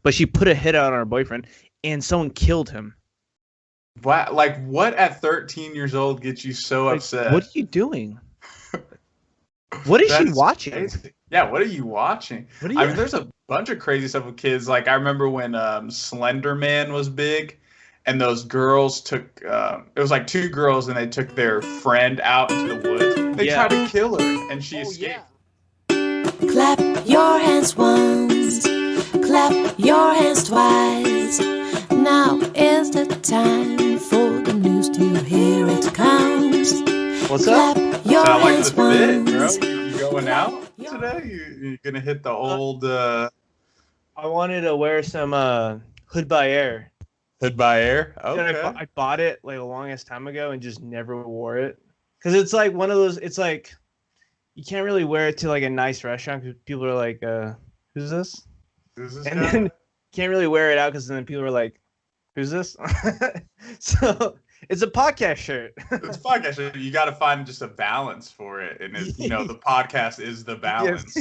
but she put a hit out on her boyfriend, and someone killed him. What? Like, what at 13 years old gets you so Like, upset? what are you doing? What is she That's watching? crazy. Yeah, what are you watching? What are I you? mean, there's a bunch of crazy stuff with kids. Like, I remember when Slender Man was big, and those girls took, it was like two girls, and they took their friend out into the woods. They Yeah. tried to kill her, and she Oh escaped. Clap your hands once, clap your hands twice. Now is the time for the news to hear it comes. What's Clap up? your So I like hands the fit, bro. once. You going out today? You gonna hit the old I wanted to wear some Hood by Air. Hood by Air? And Okay. I bought it like the longest time ago and just never wore it. Because it's like one of those, it's like, you can't really wear it to like a nice restaurant because people are like, who's this? Who's this And guy? then can't really wear it out because then people are like, who's this? So it's a podcast shirt. It's a podcast. You got to find just a balance for it, and the podcast is the balance.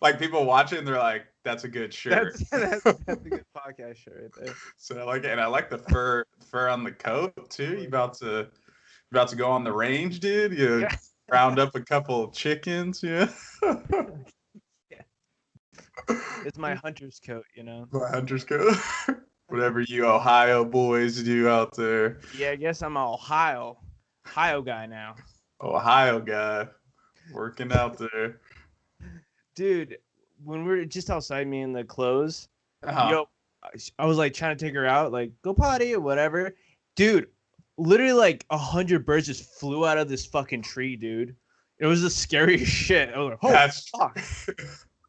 Like people watch it and they're like, "That's a good shirt." That's a good podcast shirt right there. So I like it, and I like the fur on the coat too. You about to go on the range, dude? You round up a couple of chickens, yeah. It's my hunter's coat, you know. My hunter's coat. Whatever you Ohio boys do out there. Yeah, I guess I'm an Ohio guy now. Ohio guy working out there. Dude, when we were just outside, me and the clothes, Uh-huh. I was like trying to take her out, like go potty or whatever. Dude, literally like 100 birds just flew out of this fucking tree, dude. It was the scariest shit. I was like, oh, That's fuck.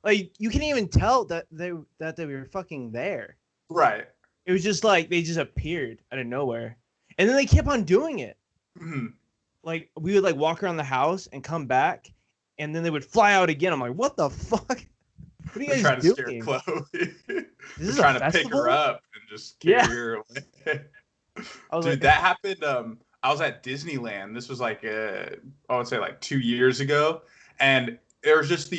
Like you can't even tell that they were fucking there. right. It was just like they just appeared out of nowhere, and then they kept on doing it. Mm-hmm. Like we would like walk around the house and come back, and then they would fly out again. I'm like, what the fuck? What are you guys Trying to scare doing? Chloe. This They're is trying a to pick festival? her up and just carry her away. I was Dude, like, that happened. I was at Disneyland. This was like I would say like 2 years ago, and there was just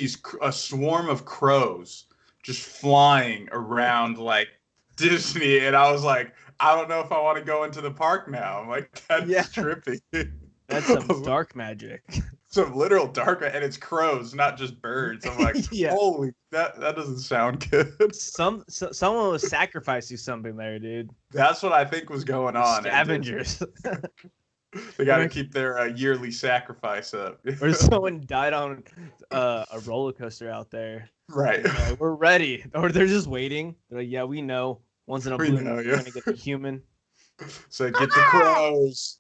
a swarm of crows just flying around like Disney, and I was like, I don't know if I want to go into the park now. I'm like, that's trippy. that's some dark magic. Some literal dark, and it's crows, not just birds. I'm like, holy, that doesn't sound good. Someone was sacrificing something there, dude. That's what I think was going on. Scavengers. They got to keep their yearly sacrifice up. Or someone died on a roller coaster out there. Right. Like, we're ready. Or they're just waiting. They're like, yeah, we know. Once in a blue moon, we're going to get the human. So get the crows.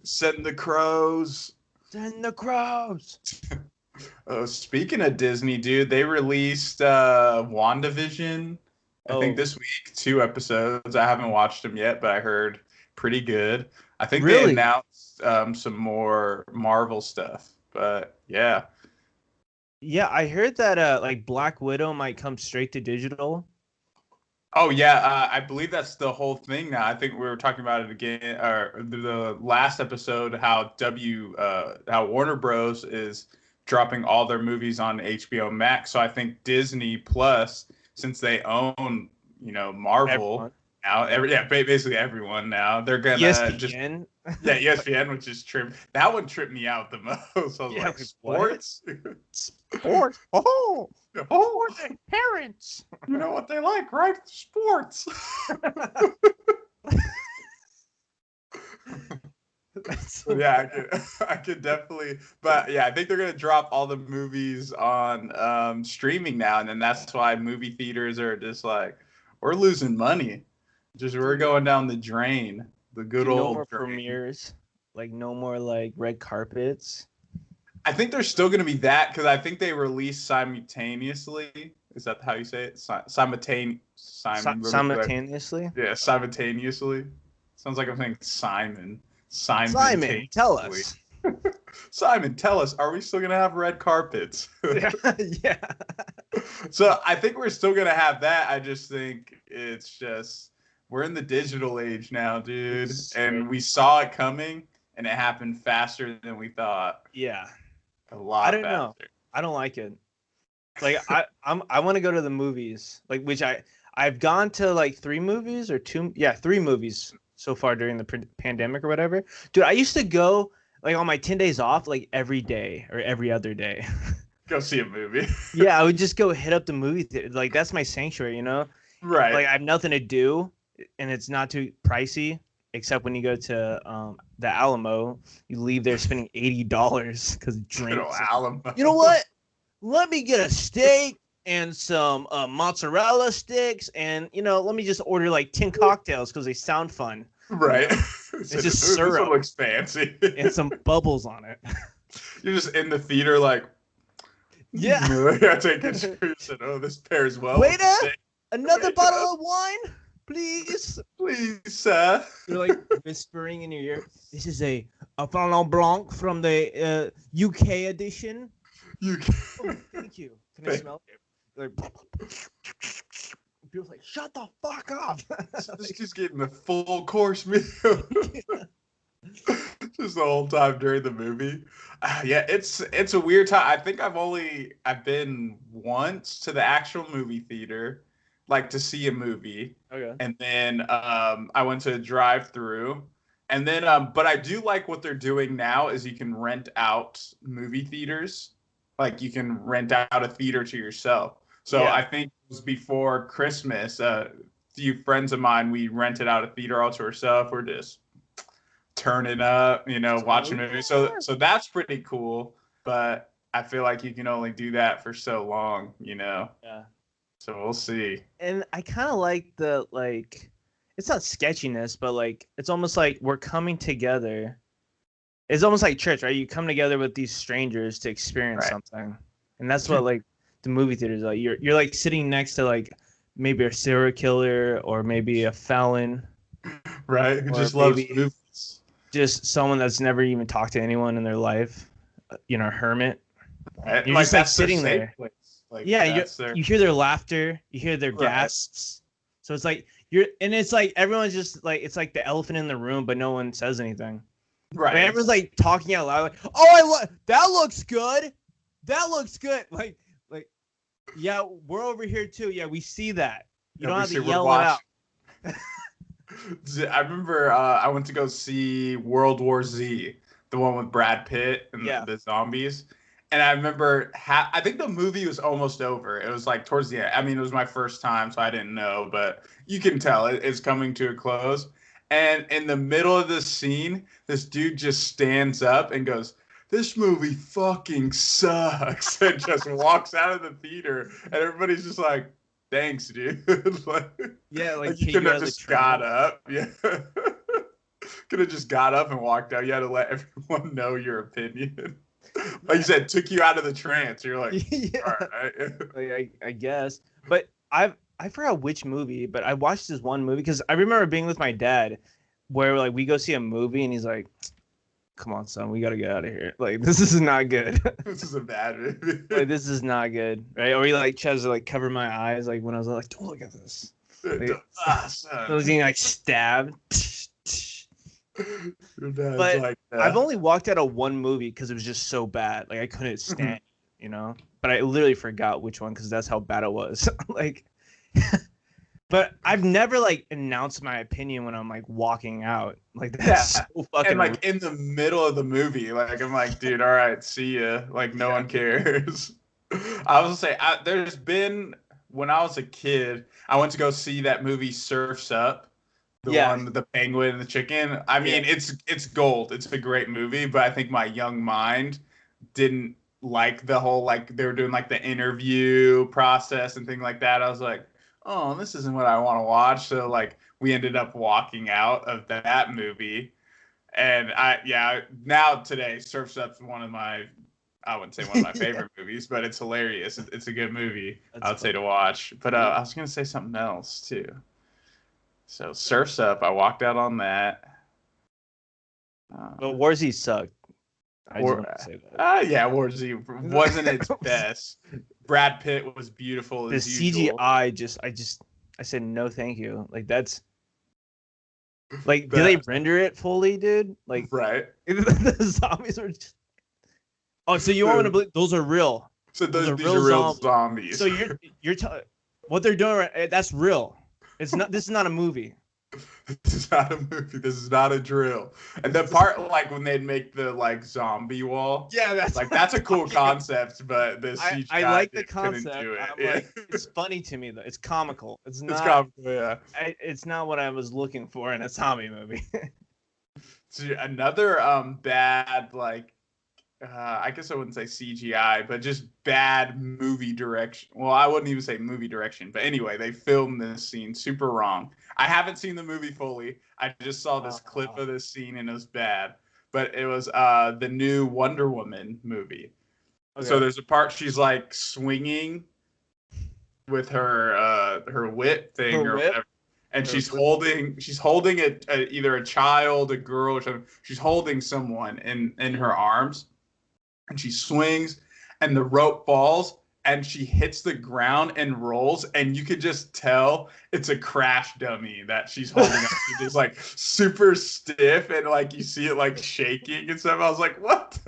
Send the crows. Send the crows. Speaking of Disney, dude, they released WandaVision. I think this week, 2 episodes. I haven't watched them yet, but I heard pretty good. I think they announced some more Marvel stuff, but yeah. Yeah, I heard that like Black Widow might come straight to digital. Oh yeah, I believe that's the whole thing now. I think we were talking about it again, or the last episode, how Warner Bros. Is dropping all their movies on HBO Max. So I think Disney Plus, since they own, Marvel now, basically everyone now, they're gonna ESPN. ESPN, which is trip. That one tripped me out the most. I was like, sports? Sports? Oh, parents. You know what they like, right? Sports. Yeah, I could definitely, but yeah, I think they're gonna drop all the movies on streaming now, and then that's why movie theaters are just like, we're losing money, we're going down the drain, the good old no more drain. premieres, like no more like red carpets. I think there's still gonna be that because I think they release simultaneously. Is that how you say it? Simultaneously. Yeah, simultaneously. Sounds like I'm saying Simon. Simon, tell us. Simon, tell us, are we still going to have red carpets? Yeah. So I think we're still going to have that. I just think we're in the digital age now, dude. And we saw it coming, and it happened faster than we thought. Yeah. A lot faster. I don't know. I don't like it. Like I want to go to the movies, like which I I've gone to like 3 movies or 2. Yeah, 3 movies so far during the pandemic or whatever. Dude, I used to go like on my 10 days off, like every day or every other day. Go see a movie. Yeah, I would just go hit up the movie theater. Like that's my sanctuary, you know? Right. Like I have nothing to do and it's not too pricey, except when you go to the Alamo, you leave there spending $80 because drinks. Alamo. You know what? Let me get a steak and some mozzarella sticks, and let me just order like 10 cocktails because they sound fun. Right. It's just syrup. This one looks fancy. And some bubbles on it. You're just in the theater like, yeah. I take it serious and this pairs well. Waiter, another bottle of wine, please. Please, sir. You're like whispering in your ear. This is a Fallon Blanc from the UK edition. Oh, thank you. Can I smell it? Like, people like, shut the fuck up. This dude's getting the full course meal. Just the whole time during the movie. Yeah, it's a weird time. I think I've been once to the actual movie theater, like to see a movie. Okay. And then I went to a drive-through. And then but I do like what they're doing now is you can rent out movie theaters. Like you can rent out a theater to yourself. So Yeah. I think it was before Christmas. A few friends of mine, we rented out a theater all to ourselves. We're just turning up, watching movies. So that's pretty cool. But I feel like you can only do that for so long, Yeah. So we'll see. And I kind of like it's not sketchiness, but like it's almost like we're coming together. It's almost like church, right? You come together with these strangers to experience something, and that's what like the movie theater is like. You're like sitting next to like maybe a serial killer or maybe a felon, right? Who or just loves maybe movies. Just someone that's never even talked to anyone in their life, a hermit. Right? You're Like just like that's their sitting safe there. place. Like, Yeah, their... you hear their laughter, you hear their gasps. So it's like it's like everyone's just like it's like the elephant in the room, but no one says anything. Right. Like, everyone's like talking out loud, like, "Oh, that looks good. That looks good." Like, yeah, we're over here too. Yeah, we see that. You don't have to yell it out. I remember I went to go see World War Z, the one with Brad Pitt and the zombies. And I remember, I think the movie was almost over. It was like towards the end. I mean, it was my first time, so I didn't know. But you can tell it's coming to a close. And in the middle of this scene, this dude just stands up and goes, "This movie fucking sucks," and just walks out of the theater. And everybody's just like, "Thanks, dude." Like you could have just got up. Yeah. Could have just got up and walked out. You had to let everyone know your opinion. Like you said, took you out of the trance. You're like, all right. Like, I guess. But I forgot which movie, but I watched this one movie because I remember being with my dad where like we go see a movie and he's like, "Come on, son, we got to get out of here. Like, this is not good." This is a bad movie. Like, this is not good, right? Or he like tries to like cover my eyes, like when I was like, "Don't look at this." Like, I was getting like stabbed. But like I've only walked out of one movie because it was just so bad. Like I couldn't stand it, But I literally forgot which one because that's how bad it was. Like, but I've never like announced my opinion when I'm like walking out. Like that's so fucking. And like in the middle of the movie, like I'm like, dude, all right, see ya. Like no one cares. I was gonna say, there's been when I was a kid, I went to go see that movie Surf's Up. The one with the penguin and the chicken. I mean, it's gold. It's a great movie, but I think my young mind didn't like the whole like they were doing like the interview process and things like that. I was like, oh, this isn't what I want to watch. So like we ended up walking out of that movie. And now today Surf's Up's one of my I wouldn't say one of my favorite movies, but it's hilarious. It's a good movie. I would say to watch. But I was gonna say something else too. So Surf's Up, I walked out on that. But War Z sucked. I just want to say that. War Z wasn't its best. Brad Pitt was beautiful as usual. CGI I said no thank you. Like that's like did they render it fully, dude? Like right. The zombies are just so you want me to believe those are real. So these are real zombies. So you're What they're doing, that's real. It's not. This is not a movie. This is not a movie. This is not a drill. And the part like when they'd make the like zombie wall. Yeah, that's a cool concept, but the CGI I like the couldn't concept. do it. I'm like, it's funny to me though. It's comical. It's not. It's comical, yeah. It's not what I was looking for in a zombie movie. So another bad like I guess I wouldn't say CGI, but just bad movie direction. Well, I wouldn't even say movie direction, but anyway, they filmed this scene super wrong. I haven't seen the movie fully. I just saw this clip of this scene and it was bad. But it was the new Wonder Woman movie. Okay. So there's a part she's like swinging with her whip thing or whatever. And she's holding either a child, a girl, or something. She's holding someone in her arms. And she swings, and the rope falls, and she hits the ground and rolls, and you could just tell it's a crash dummy that she's holding up. She's just like super stiff, and like you see it like shaking and stuff. I was like, what?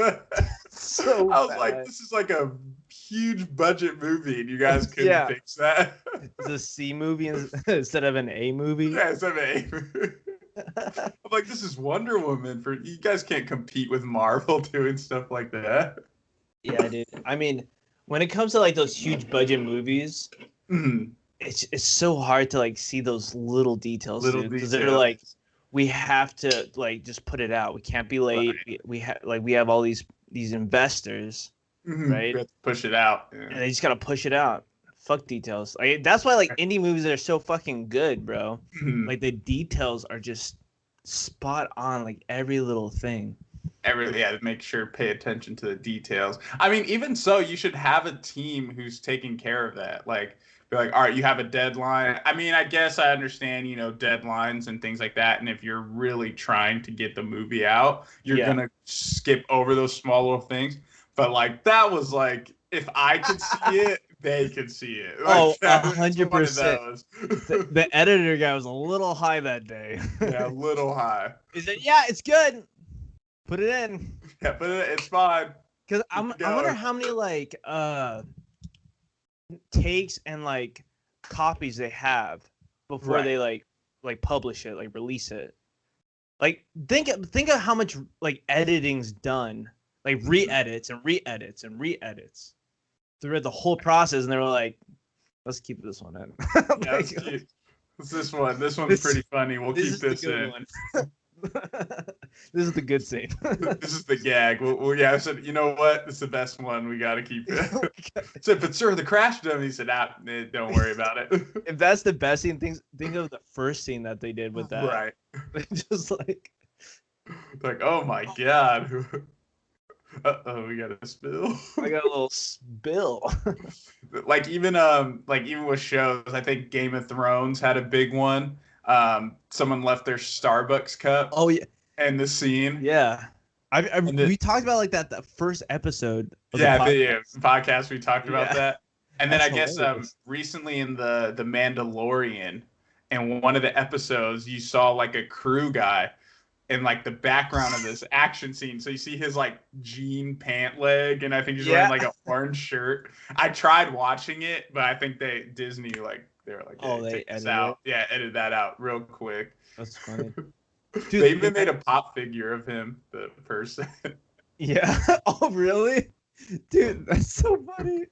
So I was like, this is like a huge budget movie, and you guys couldn't fix that. It's a C movie instead of an A movie. Yeah, instead of an A movie. I'm like, this is Wonder Woman. You guys can't compete with Marvel doing stuff like that. Yeah, dude. I mean, when it comes to like those huge budget movies, it's so hard to like see those little details. Because they're like, we have to like just put it out. We can't be late. Right. We have all these investors, right? We have to push it out. Yeah. And they just gotta push it out. Fuck details. Like that's why like indie movies are so fucking good, bro. Like the details are just spot on, like every little thing. Make sure pay attention to the details. I mean, even so, you should have a team who's taking care of that. Like, be like, all right, you have a deadline. I mean, I guess I understand, deadlines and things like that. And if you're really trying to get the movie out, you're gonna skip over those small little things. But like that was like, if I could see it, they could see it. Like, 100%. The editor guy was a little high that day. Yeah, a little high. He said, "Yeah, it's good. Put it in." Yeah, put it in. It's fine. Because I wonder how many like takes and like copies they have before they like publish it, like release it. Like think of how much like editing's done, like re-edits and re-edits and re-edits throughout the whole process, and they were like, let's keep this one in. It's this one. This one's pretty funny. We'll keep this in. This is the good scene. This is the gag. I said, you know what? This is the best one. We got to keep it. So, but sir, the crash dummy. He said, don't worry about it. If that's the best scene, think of the first scene that they did with that. Right. Just like, oh my God. We got a spill. I got a little spill. like even with shows, I think Game of Thrones had a big one. Someone left their Starbucks cup. Oh yeah. And the scene. Yeah. We talked about like that first episode. Of the podcast we talked about that. And then I guess recently in the Mandalorian, in one of the episodes, you saw like a crew guy in like the background of this action scene. So you see his like jean pant leg, and I think he's wearing like an orange shirt. I tried watching it, but I think Disney they were like, they edit out. Yeah, edit that out real quick. That's funny. Dude, they even made a pop figure of him, the person. Yeah. Oh really? Dude, that's so funny.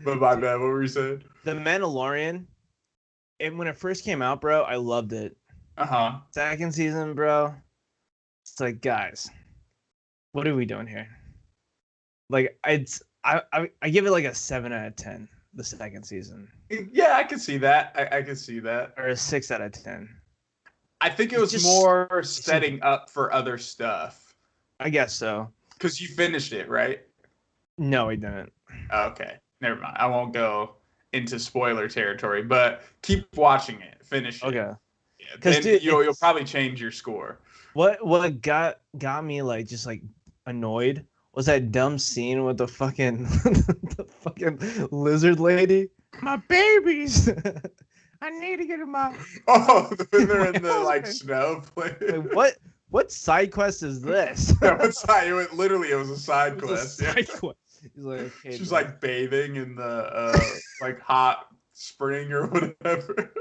But my bad, what were you saying? The Mandalorian, and when it first came out, bro, I loved it. Second season, bro. It's like, guys, what are we doing here? Like, I give it like a 7 out of 10. The second season. Yeah, I can see that. I can see that. Or a 6 out of 10. I think it was just more setting up for other stuff. I guess so. Because you finished it, right? No, I didn't. Okay, never mind. I won't go into spoiler territory, but keep watching it. Finish it. Okay. Because you'll probably change your score. What got me like just like annoyed was that dumb scene with the fucking lizard lady. My babies. I need to get in my. Oh, they're in the like snow place. Like, what side quest is this? Yeah, it was a side quest. Side quest. He's like, okay, she's like bathing in the like hot spring or whatever.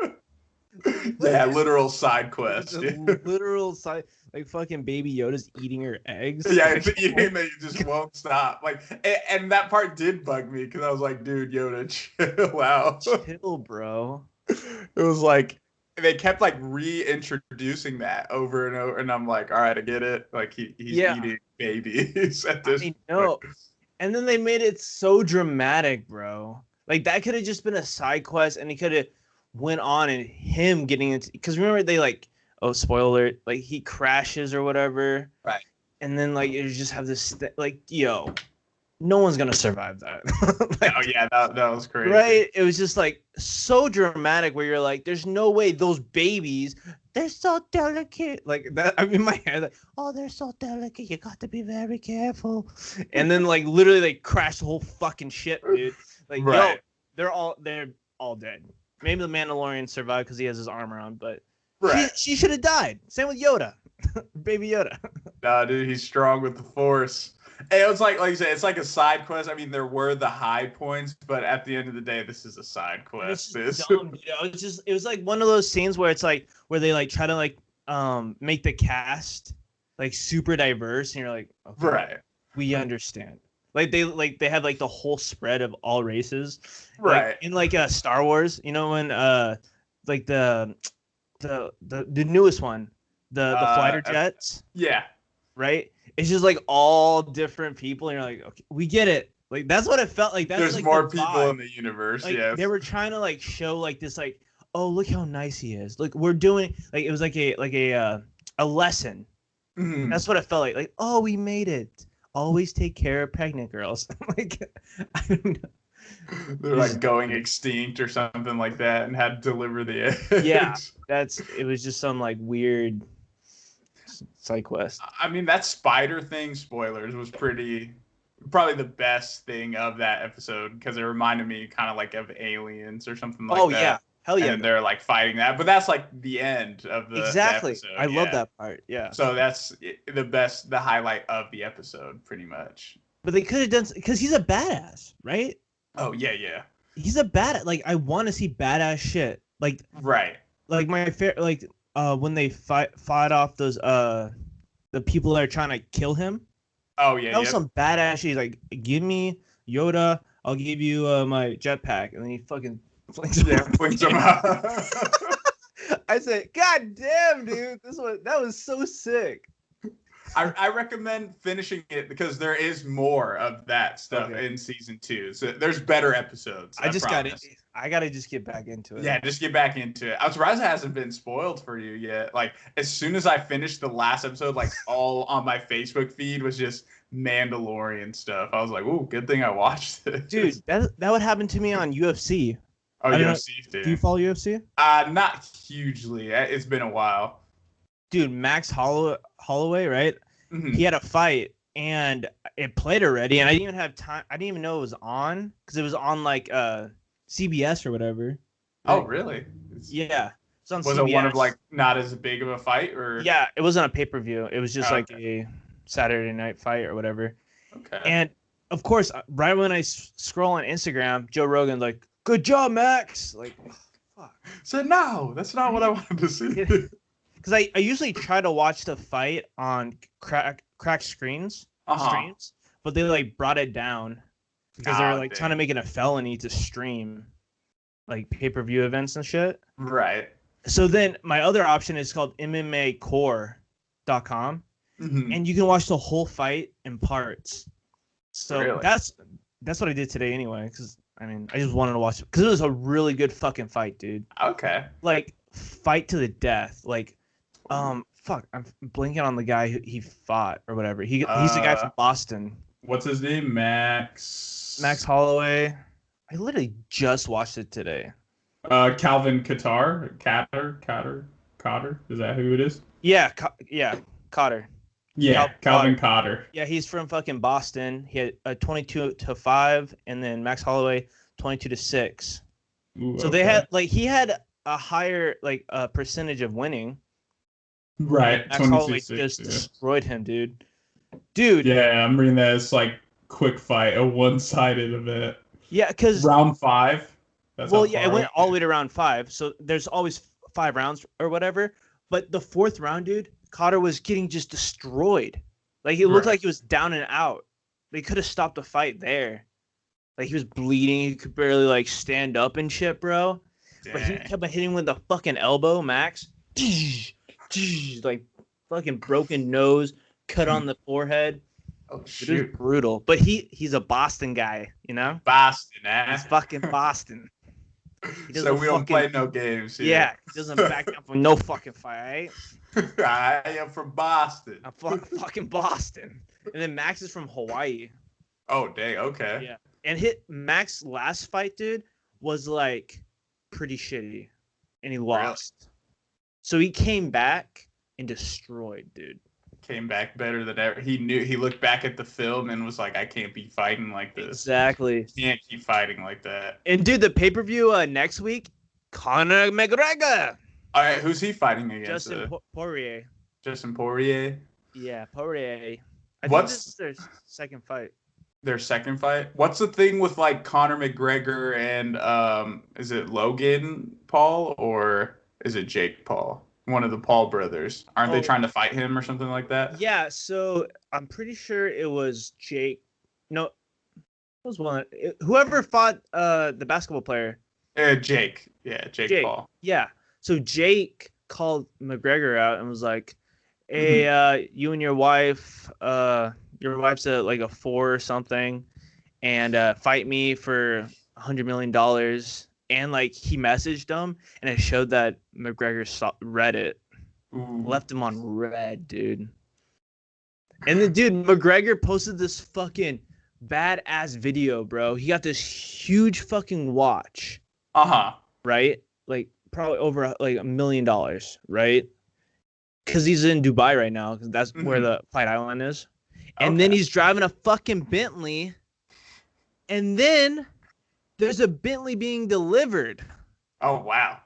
Yeah, literal side quest. Literal side, like fucking Baby Yoda's eating her eggs. Yeah, it's eating that you just won't stop. Like, and that part did bug me because I was like, dude, Yoda, chill out. Chill, bro. It was like they kept like reintroducing that over and over, and I'm like, all right, I get it. Like he's eating babies at this point. No. And then they made it so dramatic, bro. Like that could have just been a side quest, and he could have went on and him getting into, because remember they like, oh, spoiler alert, like he crashes or whatever, right? And then like you just have this like, yo, no one's gonna survive that. Like, oh yeah, that was crazy, right? It was just like so dramatic where you're like, there's no way those babies, they're so delicate, like that. I'm in my head like, oh, they're so delicate, you got to be very careful. And then like literally they crash the whole fucking shit, dude. Like, yo, they're all dead. Maybe the Mandalorian survived because he has his armor on, but she should have died. Same with Yoda, Baby Yoda. Nah, dude, he's strong with the Force. And it was like you said, it's like a side quest. I mean, there were the high points, but at the end of the day, this is a side quest. It's dumb, dude. It was like one of those scenes where it's like where they like try to like make the cast like super diverse, and you're like, okay, right, we understand. Like they have like the whole spread of all races, right? Like, in like Star Wars, you know, when like the newest one, the fighter jets, yeah, right? It's just like all different people, and you're like, okay, we get it. Like that's what it felt like. That's there's like more people in the universe. Like, yes, they were trying to like show like this, like, oh, look how nice he is. Look, we're doing like it was like a lesson. Mm-hmm. That's what it felt like. Like, oh, we made it. Always take care of pregnant girls. Like, I don't know. They're like going extinct or something like that, and had to deliver the eggs. Yeah, it was just some like weird side quest. I mean, that spider thing, spoilers, was probably the best thing of that episode because it reminded me kind of like of Aliens or something like that. Oh yeah, hell yeah. And they're like fighting that, but that's like the end of the episode. I love that part. Yeah. So that's the highlight of the episode, pretty much. But they could have done, because he's a badass, right? Oh yeah. He's a badass. Like, I want to see badass shit. Like, right. Like my like when they fought off those the people that are trying to kill him. Oh yeah. That was some badass shit. He's like, give me Yoda, I'll give you my jetpack, and then he fucking flings him out. I said, God damn, dude, that was so sick. I recommend finishing it because there is more of that stuff in season 2. So there's better episodes. I gotta just get back into it. Yeah, just get back into it. I'm surprised it hasn't been spoiled for you yet. Like, as soon as I finished the last episode, like all on my Facebook feed was just Mandalorian stuff. I was like, ooh, good thing I watched it. Dude, that would happen to me on UFC. Oh, UFC, dude. Do you follow UFC? Not hugely. It's been a while. Dude, Max Holloway, right? Mm-hmm. He had a fight and it played already, and I didn't even have time. I didn't even know it was on because it was on like CBS or whatever. Oh, really? Yeah. Was CBS. It one of like not as big of a fight, or? Yeah, it wasn't a pay-per-view. It was just like a Saturday night fight or whatever. Okay. And of course, right when I scroll on Instagram, Joe Rogan's like, "Good job, Max." Like, fuck. So no, that's not what I wanted to see. Because I usually try to watch the fight on crack streams, but they like brought it down because they were like trying to make it a felony to stream like pay-per-view events and shit. Right. So then my other option is called MMAcore.com, and you can watch the whole fight in parts. So that's what I did today anyway, because I mean I just wanted to watch it because it was a really good fucking fight, dude. Okay. Like fight to the death, like. Fuck, I'm blanking on the guy who he fought or whatever. He's the guy from Boston. What's his name? Max Holloway. I literally just watched it today. Calvin Cotter. Is that who it is? Yeah, Cotter. Yeah, Calvin Cotter. Yeah, he's from fucking Boston. He had a 22-5, and then Max Holloway 22-6. Ooh, so they had he had a higher percentage of winning. Right. Max Holloway just destroyed him, dude. Yeah, I'm reading that. It's like quick fight, a one-sided event. Yeah, because round 5. That's Well, how yeah, it far went all the away. way to round 5. So there's always 5 rounds or whatever. But the 4th round, dude, Cotter was getting just destroyed. Like, it looked Right. like he was down and out. They could have stopped the fight there. Like, he was bleeding. He could barely, like, stand up and shit, bro. But he Dang. kept on hitting with the fucking elbow, Max. Like, fucking broken nose, cut on the forehead. Oh It was shoot. brutal. But he's a Boston guy, you know? Boston, eh? He's fucking Boston. He So doesn't we don't fucking play no games yeah. here. He doesn't back down from no fucking fight. Right? I am from Boston. I'm fucking Boston. And then Max is from Hawaii. Oh dang, okay. Yeah. And Max last fight, dude, was like pretty shitty, and he lost. So he came back and destroyed, dude. Came back better than ever. He looked back at the film and was like, I can't be fighting like this. Exactly. Can't keep fighting like that. And dude, the pay-per-view next week, Conor McGregor. All right, who's he fighting against? Justin Poirier. Justin Poirier. Yeah, Poirier. I What's think this is their second fight? Their second fight? What's the thing with like Conor McGregor and is it Logan Paul or is it Jake Paul? One of the Paul brothers. Aren't they trying to fight him or something like that? Yeah, so I'm pretty sure it was Jake. No, it was whoever fought the basketball player. Jake. Yeah, Jake Paul. Yeah. So Jake called McGregor out and was like, "Hey, you and your wife's like a 4 or something, and fight me for $100 million." And like he messaged him, and it showed that McGregor read it, left him on red, dude. And the dude McGregor posted this fucking badass video, bro. He got this huge fucking watch. Right? Like probably over like $1 million, right? Because he's in Dubai right now, because that's where the Fight Island is. And then he's driving a fucking Bentley, and then there's a Bentley being delivered. Oh wow.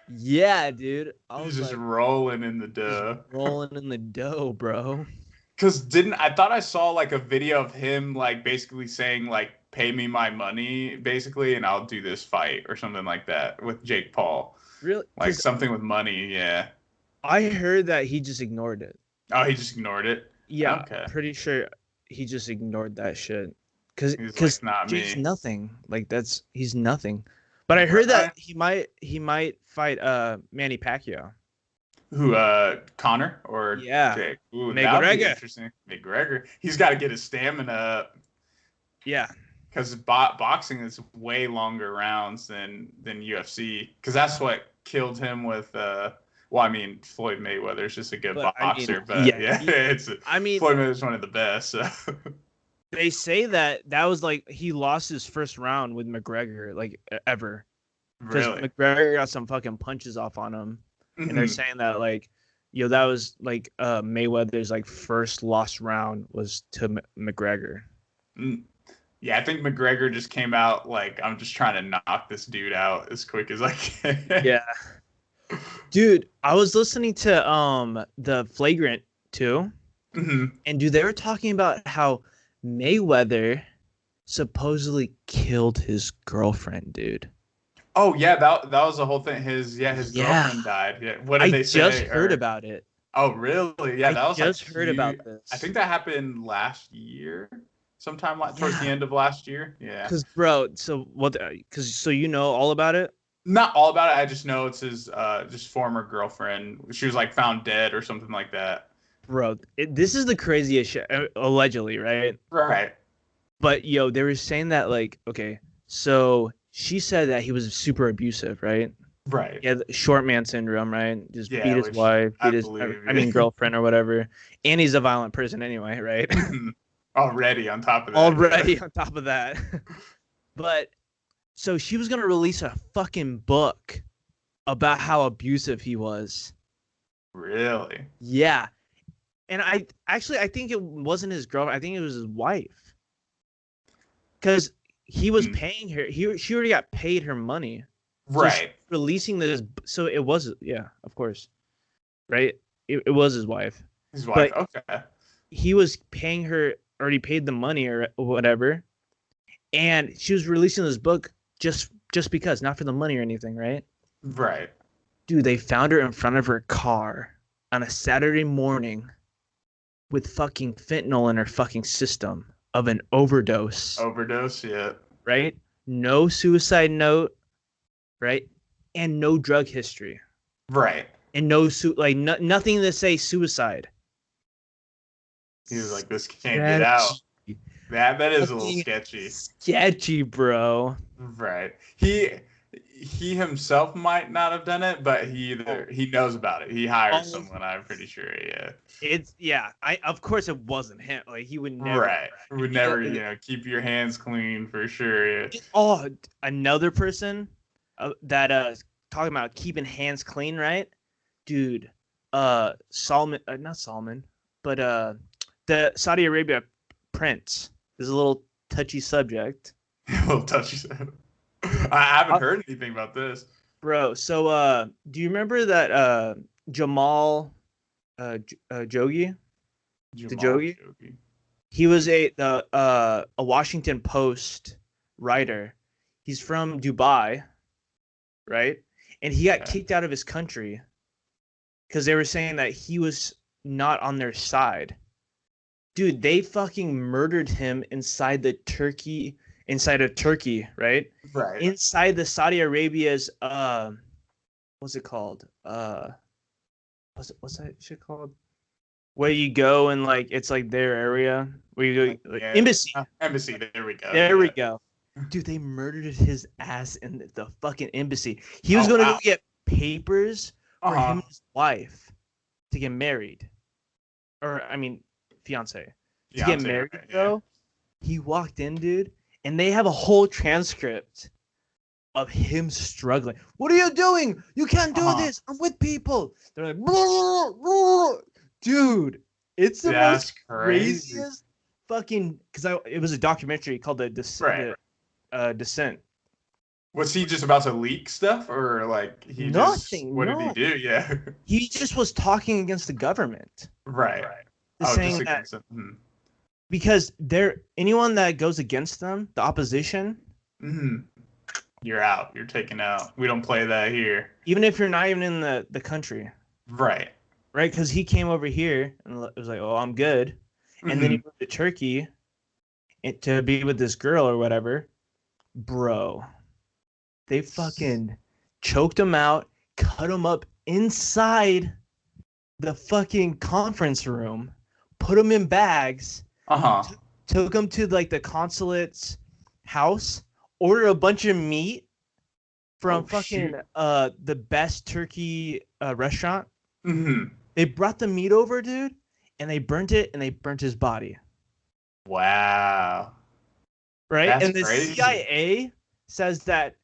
Yeah, dude. He's just like, rolling in the dough. Rolling in the dough, bro. Because I thought I saw like a video of him like basically saying like, pay me my money basically and I'll do this fight or something like that with Jake Paul. Really? Like something with money, yeah. I heard that he just ignored it. Oh, he just ignored it? Yeah, okay. Pretty sure he just ignored that shit. Because like, not Jake's me. Nothing. Like he's nothing. But I heard that he might fight Manny Pacquiao. Who, Conor or Jake? Ooh, that would be interesting. McGregor. He's got to get his stamina up. Yeah. Because boxing is way longer rounds than UFC. Because that's what killed him with, well, I mean, Floyd Mayweather's just a good boxer. Floyd Mayweather's one of the best. So. They say that was like he lost his first round with McGregor, like ever. Because McGregor got some fucking punches off on him. And they're saying that like, that was like Mayweather's like first lost round was to McGregor. Yeah, I think McGregor just came out like, I'm just trying to knock this dude out as quick as I can. Yeah. Dude, I was listening to the Flagrant too. And dude, they were talking about how Mayweather supposedly killed his girlfriend, dude. Oh yeah, that was the whole thing. His girlfriend died. Yeah. What did they say? I just heard about it. Oh really? Yeah, that was just heard about this. I think that happened last year, sometime towards the end of last year. Yeah. Because bro, so you know all about it? Not all about it. I just know it's his just former girlfriend. She was like found dead or something like that. Bro, this is the craziest shit. Allegedly, right? Right. But they were saying that like, okay, so she said that he was super abusive, right? Right. Yeah, short man syndrome, right? Just beat his wife, girlfriend or whatever. And he's a violent person anyway, right? Already on top of that. But so she was gonna release a fucking book about how abusive he was. Really? Yeah. And I think it wasn't his girlfriend. I think it was his wife. Because he was paying her. She already got paid her money. Right. So releasing this. So it was, of course. Right? It was his wife. His wife, okay. He was paying her, already paid the money or whatever. And she was releasing this book just just because, not for the money or anything, right? Right. Dude, they found her in front of her car on a Saturday morning with fucking fentanyl in her fucking system of an overdose. Overdose, yeah. Right? No suicide note, right? And no drug history. Right. And nothing to say suicide. He was like, this can't get out. That is a little sketchy. Sketchy, bro. Right. He himself might not have done it, but he knows about it. He hires someone, I'm pretty sure. Yeah. Of course it wasn't him. Like he would never. Right. Would never, keep your hands clean for sure. Yeah. Oh, another person that talking about keeping hands clean, right? Dude, Solomon, not Solomon, but the Saudi Arabia prince is a little touchy subject. A little touchy subject. I haven't heard anything about this, bro. So, do you remember that Jamal Jogi? The Jogi? He was a Washington Post writer. He's from Dubai, right? And he got kicked out of his country because they were saying that he was not on their side. Dude, they fucking murdered him inside of Turkey, right? Right. Inside the Saudi Arabia's what's it called? What's that shit called? Where you go and like it's like their area where you go embassy. Embassy, there we go. There we go. Dude, they murdered his ass in the fucking embassy. He was gonna go get papers for him and his wife to get married. Or I mean fiance. To get married, right, bro. Yeah. He walked in, dude, and they have a whole transcript of him struggling. What are you doing? You can't do this. I'm with people. They're like, blah, blah. Dude, it's the most craziest fucking. Because it was a documentary called The Descent. Descent. Was he just about to leak stuff, or like he nothing? What did he do? Yeah, he just was talking against the government. Right. Saying that because anyone that goes against them, the opposition, you're out. You're taken out. We don't play that here. Even if you're not even in the country. Right. Right, because he came over here and it was like, oh, I'm good. And then he moved to Turkey to be with this girl or whatever. Bro, they fucking choked him out, cut him up inside the fucking conference room, put him in bags, took him to like the consulate's house, ordered a bunch of meat from the best turkey restaurant. They brought the meat over, dude, and they burnt it, and they burnt his body. Wow. Right? That's and the crazy. CIA says that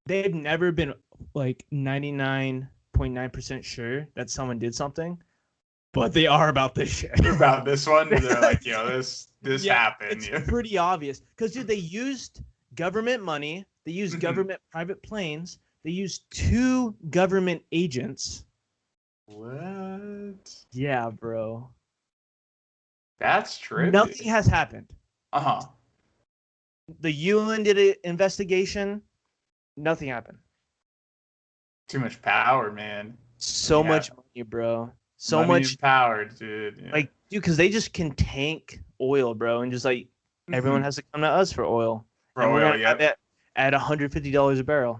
they've never been like 99.9% sure that someone did something, but they are about this shit. About this one? They're like, this happened. It's pretty obvious. Because, dude, they used government money. They used government private planes. They used 2 government agents. What? Yeah, bro. That's true. Nothing has happened. The UN did an investigation. Nothing happened. Too much power, man. So much money, bro. So money much and power, dude. Yeah. Like, dude, because they just can tank oil, bro, and just like everyone has to come to us for oil. And we're gonna have that at $150 a barrel.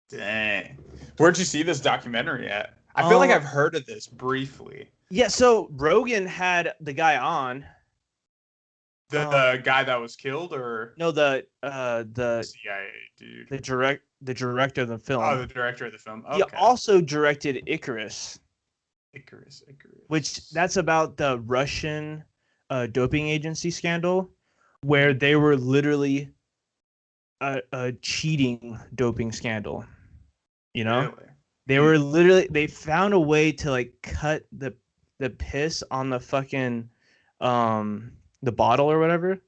Dang. Where'd you see this documentary at? I feel like I've heard of this briefly. Yeah, so Rogan had the guy on. The guy that was killed, or no, the CIA dude, the director of the film. Oh, the director of the film. Okay. He also directed Icarus. Icarus. Which that's about the Russian doping agency scandal, where they were literally a cheating doping scandal. You know, really? They were they found a way to like cut the piss on the fucking the bottle or whatever,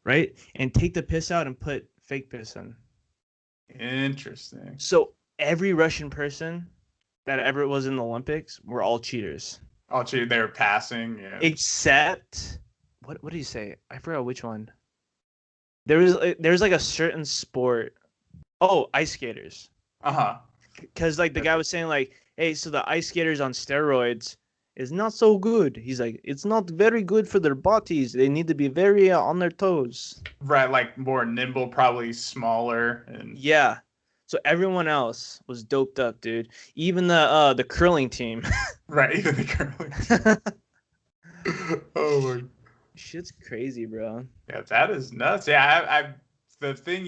right? And take the piss out and put fake piss in. Interesting. So every Russian person that ever was in the Olympics were all cheaters. All cheaters. They were passing. Yeah. Except what did he say? I forgot which one. There's like a certain sport Oh, ice skaters. Uh-huh. Because like the guy was saying like, hey, so the ice skaters on steroids is not so good. He's like, it's not very good for their bodies. They need to be very on their toes. Right, like more nimble, probably smaller, and Yeah. So everyone else was doped up, dude. Even the curling team. right, even the curling. Oh my. Shit's crazy, bro. Yeah, that is nuts. Yeah, I the thing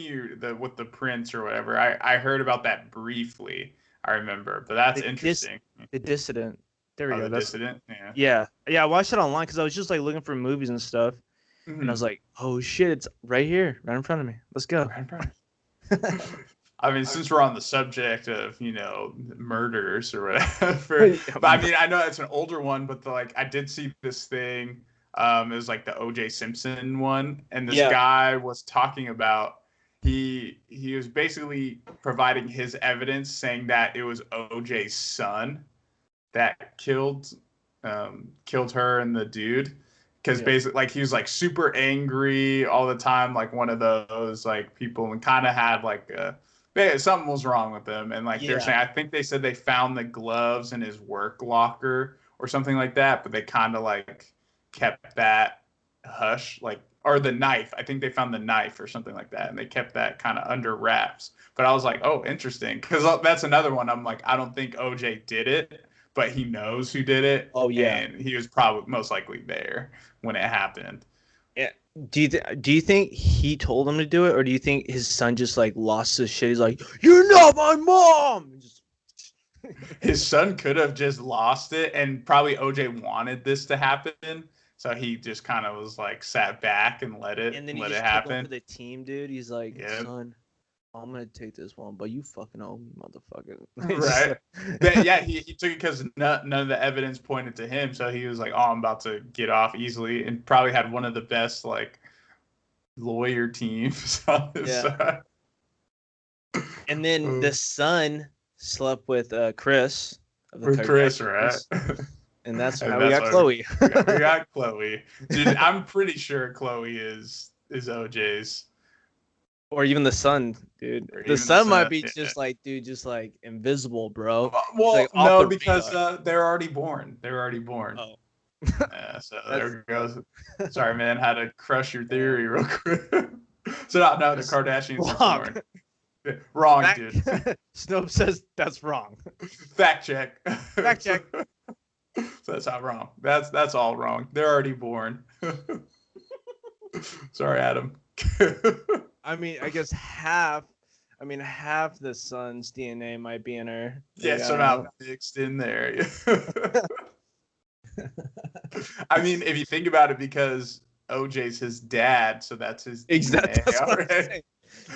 with the prince or whatever, I heard about that briefly. I remember, but that's interesting. The Dissident. There we Oh, go. the That's dissident. Yeah. yeah. I watched it online because I was just like looking for movies and stuff, and I was like, oh shit, it's right here, right in front of me. Let's go. Right in front of I mean, since we're on the subject of murders or whatever, but I mean, I know it's an older one, but I did see this thing. It was like the O.J. Simpson one, and this guy was talking about he was basically providing his evidence, saying that it was O.J.'s son that killed her and the dude, because basically like he was like super angry all the time, like one of those like people, and kind of had like something was wrong with him, and like they're saying, I think they said they found the gloves in his work locker or something like that, but they kind of like kept that hush, like, or the knife. I think they found the knife or something like that, and they kept that kind of under wraps. But I was like, oh, interesting, because that's another one. I'm like, I don't think OJ did it, but he knows who did it. Oh yeah, and he was probably most likely there when it happened. Yeah. Do you think he told him to do it, or do you think his son just like lost his shit? He's like, "You're not my mom." His son could have just lost it, and probably OJ wanted this to happen, so he just kind of was like sat back and let it happen. For the team, dude. He's like, son, I'm gonna take this one, but you fucking owe me, motherfucker. Right? But yeah, he took it because none of the evidence pointed to him, so he was like, "Oh, I'm about to get off easily," and probably had one of the best like lawyer teams on his side. And then the son slept with Chris. With Chris, right? And that's how we got Chloe. We got Chloe. Dude, I'm pretty sure Chloe is OJ's. Or even the son, dude. The son might be just like invisible, bro. Well, like no, because they're already born. Oh. So there it goes. Sorry, man. Had to crush your theory real quick. So no, the Kardashians are born. Wrong, dude. Snopes says that's wrong. Fact check. So that's not wrong. That's all wrong. They're already born. Sorry, Adam. I mean, I guess half the son's DNA might be in her. Yeah, somehow mixed in there. I mean, if you think about it, because OJ's his dad, so that's his DNA.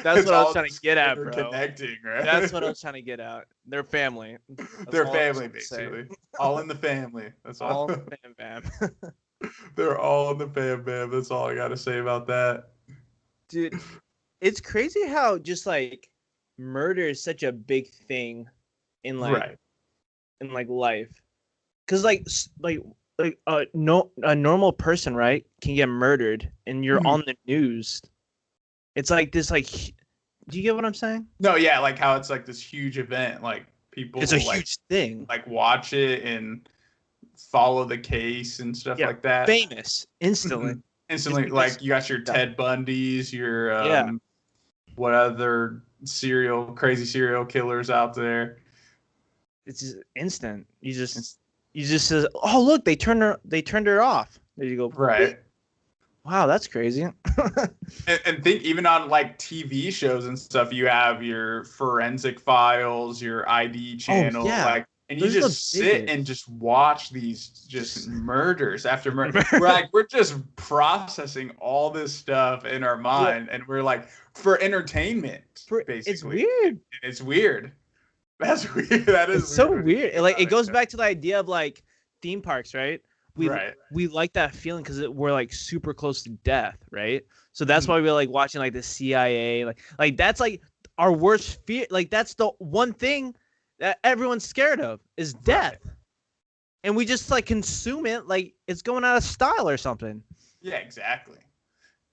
That's what I was trying to get at, bro. Connecting, right? That's what I was trying to get at. They're family. They're family, basically. All in the family. That's all. All in the fam bam. They're all in the fam bam. That's all I got to say about that. Dude, it's crazy how just like murder is such a big thing in like in like life. Cause like a normal person, right, can get murdered and you're on the news. It's like this, like, do you get what I'm saying? No, yeah, like how it's like this huge event, like people. It's a huge thing. Like watch it and follow the case and stuff like that. Famous instantly. Instantly, like you got your Ted Bundys, your what other crazy serial killers out there? It's just instant. You just says, oh look, they turned her off. There you go. Right. Wow, that's crazy. and think even on like TV shows and stuff, you have your forensic files, your ID channel, like, and you just sit and just watch these just murders after murder. We're just processing all this stuff in our mind, and we're like, for entertainment, basically. It's weird. It's weird. That's weird. That is so weird. Like it goes back to the idea of like theme parks, right? We like that feeling because we're like super close to death, right? So that's why we like watching like the CIA, like that's like our worst fear. Like that's the one thing that everyone's scared of is death, and we just like consume it like it's going out of style or something. Yeah, exactly.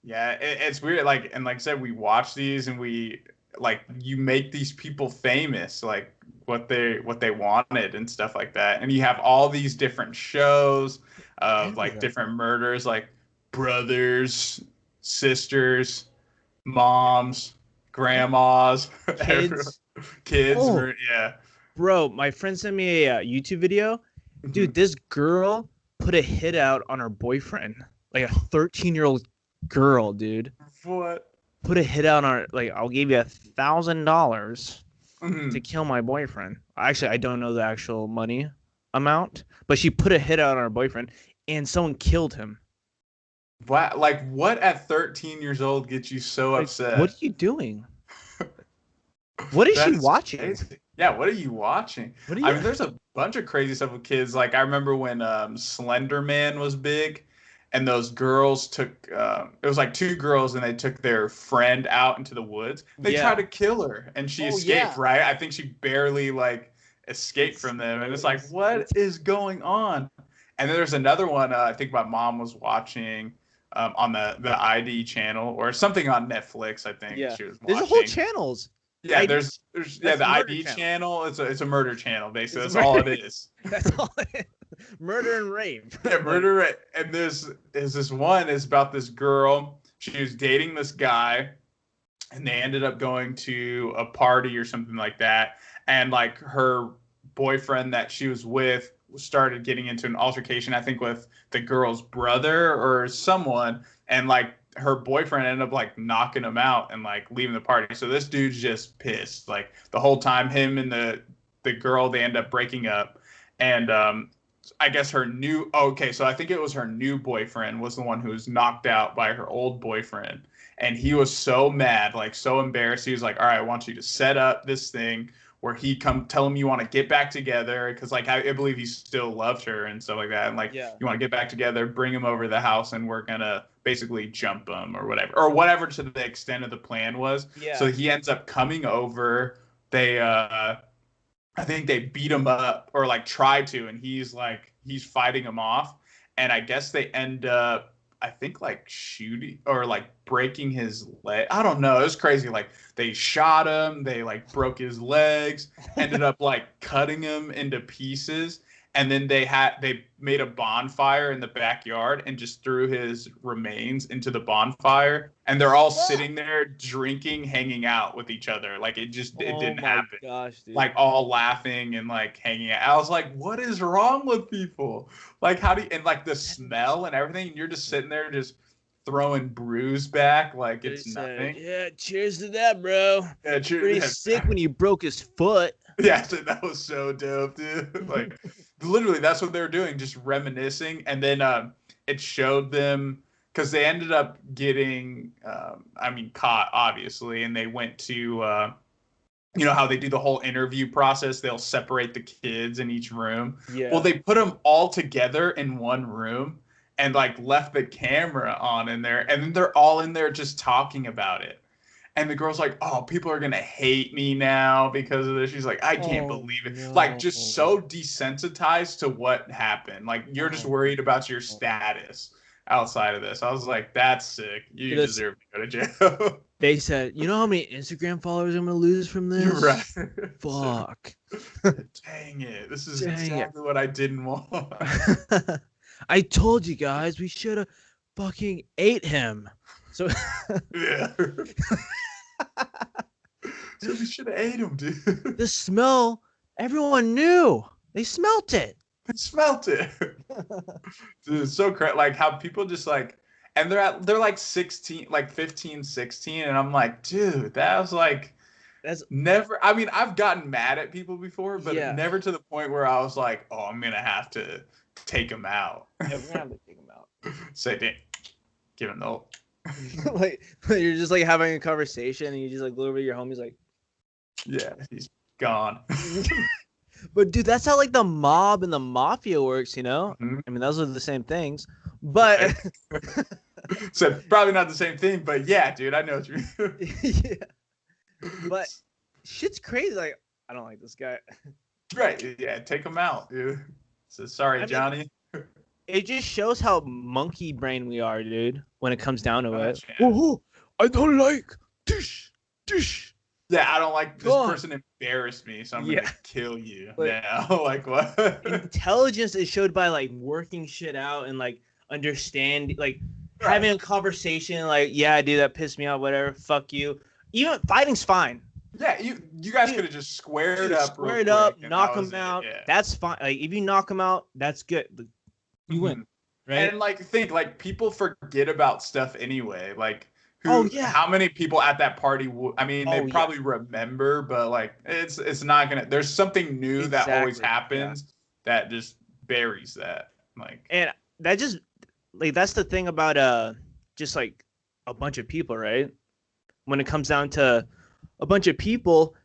Yeah, it's weird. Like, and like I said, we watch these and we like you make these people famous, like what they wanted and stuff like that. And you have all these different shows of like different murders, like brothers, sisters, moms, grandmas, Kids. kids. Oh. Yeah. Bro, my friend sent me a YouTube video. Dude, this girl put a hit out on her boyfriend. Like a 13-year-old girl, dude. What? Put a hit out on her. Like, I'll give you $1,000 to kill my boyfriend. Actually, I don't know the actual money amount, but she put a hit out on her boyfriend, and someone killed him. Wow, like what at 13 years old gets you so upset? What are you doing? What is she watching? Crazy. Yeah, what are you watching? I mean, there's a bunch of crazy stuff with kids. Like I remember when Slender Man was big, and those girls took it was like two girls, and they took their friend out into the woods. They tried to kill her, and she escaped. Right? I think she barely like escaped from them, and it's like, what is going on? And then there's another one. I think my mom was watching on the ID channel or something on Netflix. I think she was watching. There's a whole channels. Yeah, there's the ID channel. It's a murder channel basically. That's all it is. That's all it is. Murder and rape. Yeah, murder and there's this one is about this girl. She was dating this guy, and they ended up going to a party or something like that. And like her boyfriend that she was with started getting into an altercation, I think, with the girl's brother or someone, and like her boyfriend ended up like knocking him out and like leaving the party. So this dude's just pissed. Like the whole time, him and the girl, they end up breaking up. And I guess her new so I think it was her new boyfriend was the one who was knocked out by her old boyfriend. And he was so mad, like so embarrassed. He was like, all right, I want you to set up this thing where he tell him you want to get back together, because like I believe he still loved her and stuff like that, and like you want to get back together, bring him over to the house, and we're gonna basically jump him or whatever to the extent of the plan was. So he ends up coming over. They I think they beat him up or like try to, and he's fighting him off, and I guess they end up I think like shooting or like breaking his leg. I don't know. It was crazy. Like they shot him. They like broke his legs, ended up like cutting him into pieces. And then they made a bonfire in the backyard and just threw his remains into the bonfire. And they're all sitting there drinking, hanging out with each other. Like it didn't happen. Gosh, dude. Like all laughing and like hanging out. I was like, what is wrong with people? Like and like the smell and everything. And you're just sitting there just throwing brews back like it's nothing. Yeah, cheers to that, bro. Yeah, cheers. Pretty sick when you broke his foot. Yeah, that was so dope, dude. Like, literally, that's what they were doing, just reminiscing. And then it showed them, because they ended up getting, caught, obviously. And they went to, you know how they do the whole interview process? They'll separate the kids in each room. Yeah. Well, they put them all together in one room and, like, left the camera on in there. And then they're all in there just talking about it. And the girl's like, oh, people are going to hate me now because of this. She's like, I can't believe it. No. Like, just so desensitized to what happened. Like, you're just worried about your status outside of this. I was like, that's sick. You deserve to go to jail. They said, you know how many Instagram followers I'm going to lose from this? You're right. Fuck. Dang it. This is exactly what I didn't want. I told you guys we should have fucking ate him. So yeah. So we should have ate him, dude. The smell, everyone knew. They smelt it. They smelt it. Dude, it's so crazy. Like how people just like, and they're like 16, like 15, 16, and I'm like, dude, that was like, that's never. I mean, I've gotten mad at people before, but never to the point where I was like, oh, I'm gonna have to take him out. Yeah, we're gonna have to take him out. Say, damn, give him the. Like you're just like having a conversation and you just like go over to your homies like, yeah, he's gone. But dude, that's how like the mob and the mafia works, you know? Mm-hmm. I mean, those are the same things, but so probably not the same thing, but yeah, dude, I know what you mean. Yeah, but shit's crazy. Like, I don't like this guy. Right? Yeah, take him out, dude. So sorry, Johnny. It just shows how monkey brain we are, dude, when it comes down to it. Oh, I don't like dish. Yeah, I don't like this Go on. person embarrassed me, so I'm Yeah. gonna kill you Like- now. Like what? Intelligence is showed by like working shit out and like understand, like having a conversation. Like, yeah, dude, that pissed me off. Whatever, fuck you. Even fighting's fine. Yeah, you guys could have just squared up, Square it real up, quick, and knock that was them it, out. yeah. That's fine. Like if you knock them out, that's good. You win, right? And like think like people forget about stuff anyway. Like who? Oh, yeah. How many people at that party? I mean, they Oh, yeah. probably remember, but like it's not gonna. There's something new that always Exactly, happens that just buries that. Like And that just like that's the thing about just like a bunch of people, right? When it comes down to a bunch of people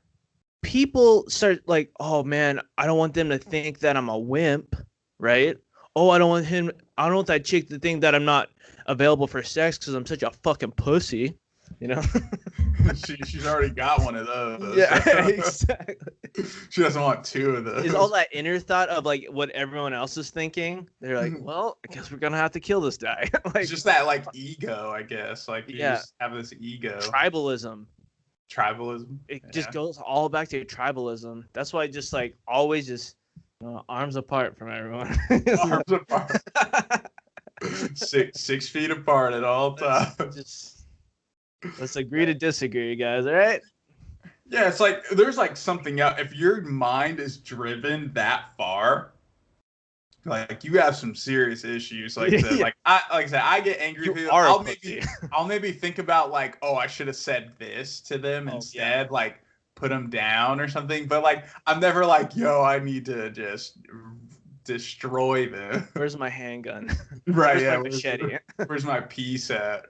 start like, oh man, I don't want them to think that I'm a wimp, right? Oh, I don't want that chick to think that I'm not available for sex because I'm such a fucking pussy, you know? she's already got one of those. Yeah, exactly. She doesn't want two of those. Is all that inner thought of like what everyone else is thinking? They're like, well, I guess we're gonna have to kill this guy. Like, it's just that like ego, I guess. Like you Yeah. just have this ego. tribalism. Tribalism. It just goes all back to tribalism. That's why just like always just arms apart from everyone. Arms apart. 6 feet apart at all times. Let's agree to disagree, guys. All right. Yeah, it's like there's like something out. If your mind is driven that far, like you have some serious issues. Like Yeah. like I said, I get angry. You are I'll maybe think about like, oh, I should have said this to them instead. Like put them down or something. But like I'm never like, yo, I need to just destroy them. Where's my handgun? Right? Where's Yeah. my machete? Where's my piece at?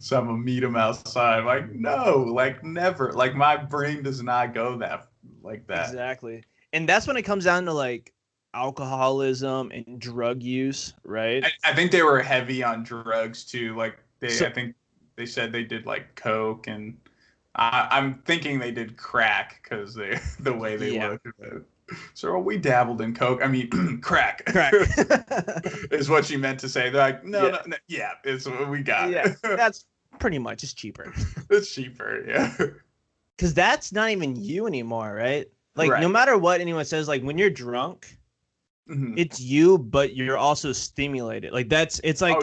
So I'm gonna meet him outside. Like, no, like never. Like my brain does not go that like that. Exactly. And that's when it comes down to like alcoholism and drug use, right? I think they were heavy on drugs too. Like I think they said they did like coke, and I'm thinking they did crack because the way they looked at it. So we dabbled in coke. I mean, crack. Crack is what she meant to say. They're like, no, yeah, it's what we got. Yeah, that's pretty much. It's cheaper. It's cheaper, yeah. Because that's not even you anymore, right? Like no matter what anyone says, like when you're drunk, it's you, but you're also stimulated. Like it's like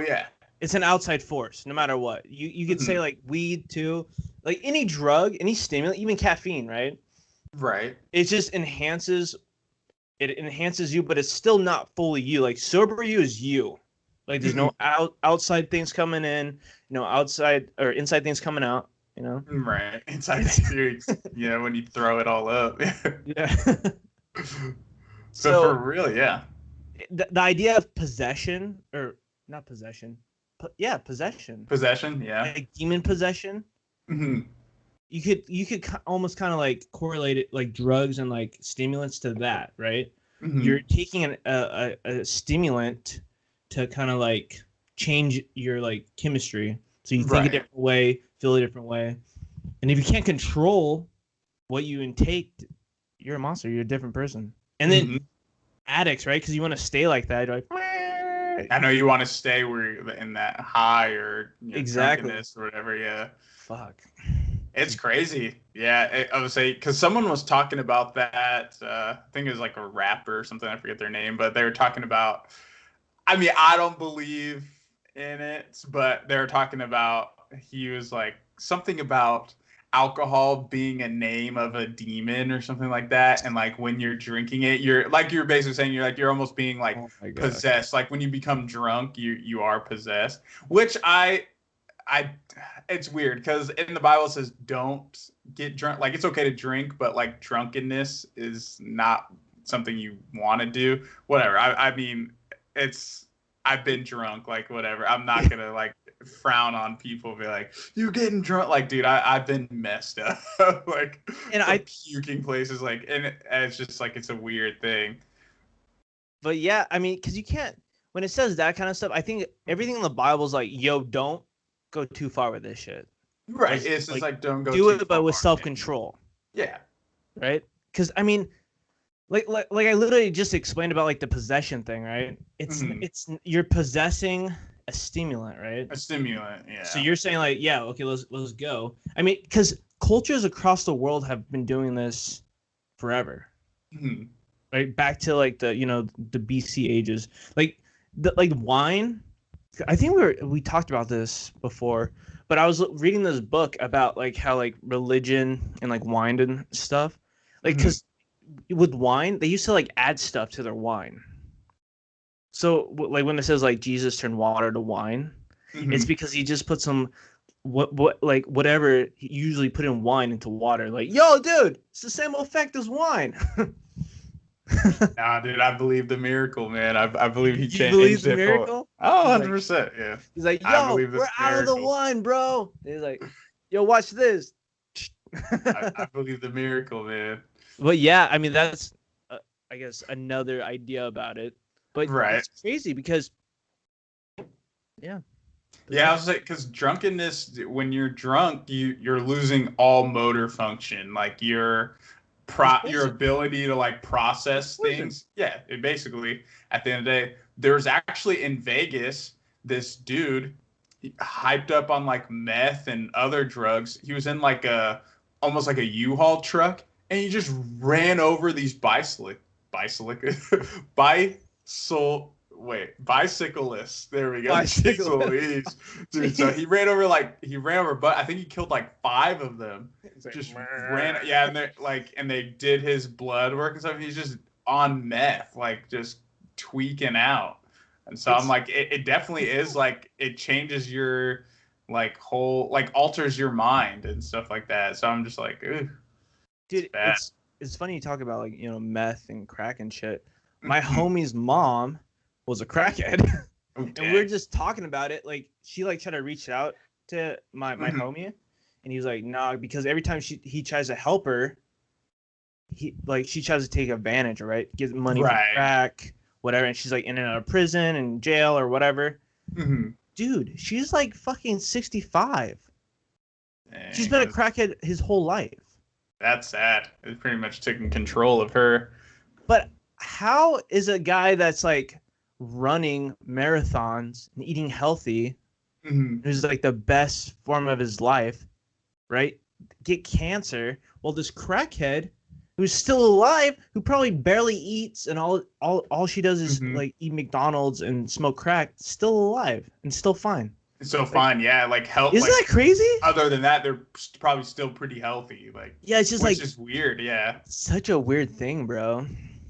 it's an outside force. No matter what, you could say like weed too, like any drug, any stimulant, even caffeine, right? Right. It just enhances you, but it's still not fully you. Like sober you is you. Like there's no outside things coming in, outside or inside things coming out, Right. Inside things. Yeah, when you throw it all up. Yeah. So for real, yeah. The idea of possession, or not possession. Possession. Possession, yeah. Like demon possession. Mm-hmm. You could almost kind of like correlate it like drugs and like stimulants to that, right? Mm-hmm. You're taking a stimulant to kind of like change your like chemistry, so you think a different way, feel a different way, and if you can't control what you intake, you're a monster. You're a different person. And then addicts, right? Because you want to stay like that. You're like, I know you want to stay where you're in that high or drunkenness or whatever. Yeah. Fuck. It's crazy. Yeah, I would say because someone was talking about that. I think it was like a rapper or something. I forget their name, but they were talking about. I mean, I don't believe in it, but they were talking about. He was like something about alcohol being a name of a demon or something like that, and like when you're drinking it, you're basically saying you're almost being like possessed. Like when you become drunk, you are possessed. Which it's weird because in the Bible it says don't get drunk. Like it's okay to drink, but like drunkenness is not something you want to do. Whatever. I mean, I've been drunk. Like whatever. I'm not gonna like frown on people. Be like, you getting drunk? Like, dude, I've been messed up. Like, and I puking places. Like, and it's just like it's a weird thing. But yeah, I mean, because you can't when it says that kind of stuff. I think everything in the Bible is like, yo, don't go too far with this shit. Right. It's just like don't go do too it, but with self-control. Yeah. Right. Because I mean, like I literally just explained about like the possession thing, right? It's you're possessing a stimulant, right? A stimulant, yeah. So you're saying like, yeah, okay, let's go. I mean, because cultures across the world have been doing this forever. Mm-hmm. Right, back to like the the BC ages, like wine. I think we talked about this before, but I was reading this book about like how like religion and like wine and stuff, like because with wine they used to like add stuff to their wine. So like when it says like Jesus turned water to wine, it's because he just put some like whatever he usually put in wine into water. Like, yo, dude, it's the same effect as wine. Nah, dude, I believe the miracle, man. I believe he You changed believe the it miracle? Oh, 100%, yeah. He's like, I yo, believe this we're out of the miracle. wine, bro. And he's like, yo, watch this. I believe the miracle, man. But yeah, I mean, that's, I guess, another idea about it. But Right. it's crazy because, yeah. Yeah, I was like, because drunkenness, when you're drunk, you're losing all motor function, like your ability to like process things. Yeah, it basically at the end of the day, there's actually in Vegas this dude hyped up on like meth and other drugs. He was in like almost like a U-Haul truck, and he just ran over these bicyclists. There we go. Bicyclists. Dude, so he ran over, but I think he killed like 5 of them. Like, just ran, yeah, and they did his blood work and stuff. He's just on meth, like just tweaking out. And so I'm like, it definitely is like it changes your like whole like alters your mind and stuff like that. So I'm just like, ooh, dude, it's funny you talk about like meth and crack and shit. My homie's mom was a crackhead. And we were just talking about it. Like she like tried to reach out to my homie, and he was like, nah, because every time he tries to help her, she tries to take advantage, right? Get money for crack, whatever, and she's like in and out of prison and jail or whatever. Dude, she's like fucking 65. Dang, she's been a crackhead his whole life. That's sad. It's pretty much taking control of her. But how is a guy that's like running marathons and eating healthy, who's like the best form of his life, right, get cancer, while this crackhead who's still alive, who probably barely eats and all she does is like eat McDonald's and smoke crack, still alive and still fine. So fine, yeah, like health. Isn't that crazy? Other than that, they're probably still pretty healthy. Like, yeah, it's just which is weird. Yeah, such a weird thing, bro.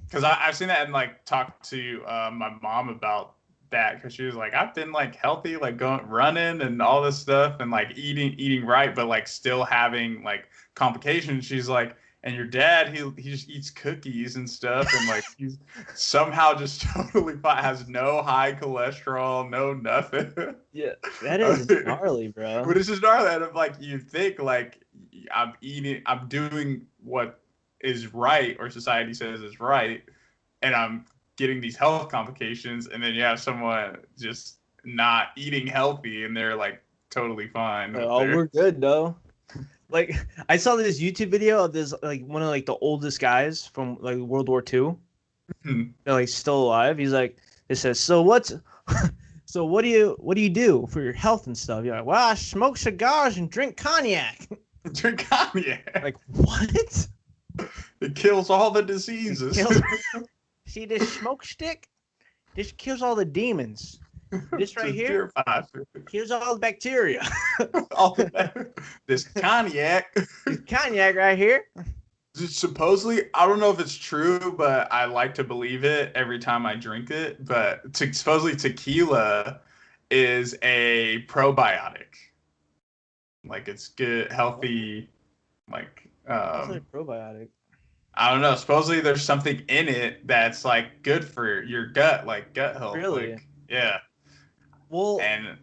Because I've seen that and like talked to my mom about that, because she was like, I've been like healthy, like going running and all this stuff and like eating right, but like still having like complications. She's like, and your dad, he just eats cookies and stuff, and like he's somehow just totally fine, has no high cholesterol, no nothing. Yeah, that is gnarly, bro. But it's just gnarly. And like you think like I'm doing what is right, or society says is right, and I'm getting these health complications, and then you have someone just not eating healthy and they're like totally fine. Oh, we're good though. Like I saw this YouTube video of this like one of like the oldest guys from like World War II. They're like still alive. He's like, it says, so what do you do for your health and stuff? You're like, well, I smoke cigars and drink cognac. Drink cognac. Like what? It kills all the diseases. See this smoke stick? This kills all the demons. This right here kills all the bacteria. This cognac. This cognac right here. Supposedly, I don't know if it's true, but I like to believe it every time I drink it. But supposedly tequila is a probiotic. Like it's good, healthy, like What's a probiotic? I don't know. Supposedly there's something in it that's like good for your gut, like gut health. Really? Like, yeah. Well, and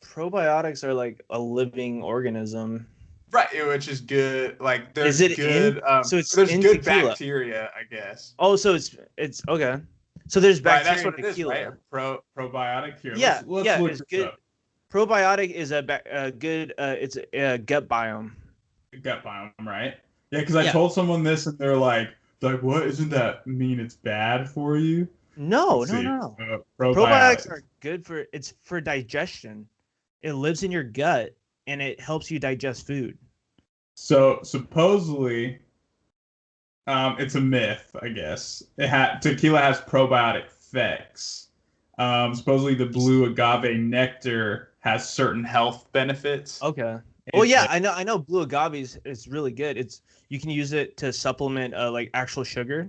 probiotics are like a living organism. Right, which is good. Like there's good so there's good tequila. Bacteria, I guess. Oh, so it's okay. So there's bacteria. Right, that's what in tequila. It is, right? Probiotic here. Yeah, let's look it's good. Up. Probiotic is a good it's a gut biome. Gut biome, right? Yeah, because I told someone this and they're like, what? Isn't that mean it's bad for you? No. Probiotics are good for digestion. It lives in your gut and it helps you digest food. So supposedly, it's a myth, I guess. Tequila has probiotic effects. Supposedly, the blue agave nectar has certain health benefits. Okay. Oh yeah, I know blue agave is really good. You can use it to supplement like actual sugar,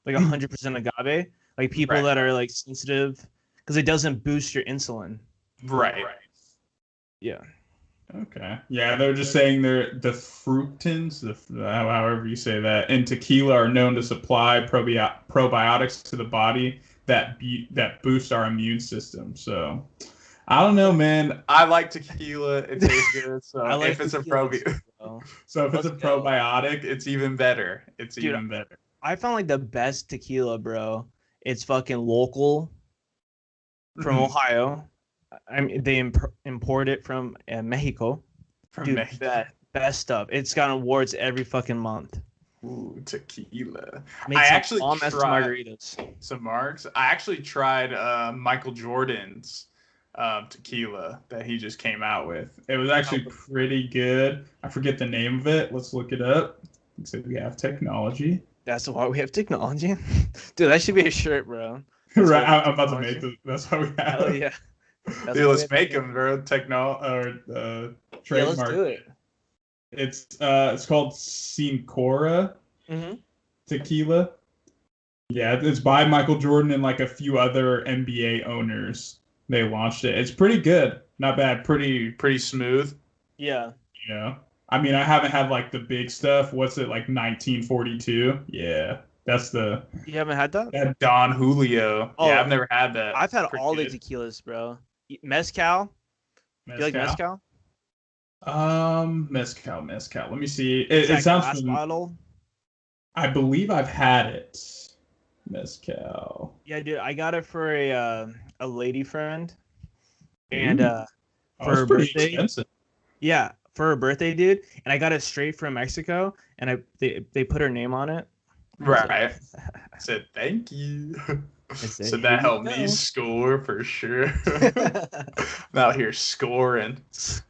like 100% agave. Like people that are like sensitive, because it doesn't boost your insulin. Right. Yeah. Okay. Yeah, they're just saying the fructans, however you say that, in tequila are known to supply probiotics to the body that boost our immune system. So, I don't know, man. I like tequila. It tastes good. So like if it's a probiotic, it's even better. Even better. I found like the best tequila, bro. It's fucking local from Ohio. I mean, they import it from Mexico. Mexico. Best stuff. It's got awards every fucking month. Ooh, tequila. I actually tried margaritas. Some marks. I actually tried Michael Jordan's tequila that he just came out with. It was actually pretty good. I forget the name of it. Let's look it up. So we have technology. That's why we have technology. Dude, that should be a shirt, bro. Right, I'm about to make this. That's why we have. Oh yeah. Dude, let's make them, bro. Trademark. Yeah, let's do it. It's called Sincora Tequila. Yeah, it's by Michael Jordan and like a few other NBA owners. They launched it. It's pretty good. Not bad. Pretty smooth. Yeah. You know, I mean, I haven't had like the big stuff. What's it, like 1942? Yeah. That's the. You haven't had that? That Don Julio. Oh, yeah, I've never had that. I've had all the tequilas, bro. Mezcal. You like mezcal? Mezcal. Let me see. It sounds glass bottle. I believe I've had it. Mezcal. Yeah, dude. I got it for a lady friend, and for her birthday. Expensive. Yeah, for her birthday, dude. And I got it straight from Mexico, and they put her name on it. Right. I said thank you. So that helped me score for sure. I'm out here scoring.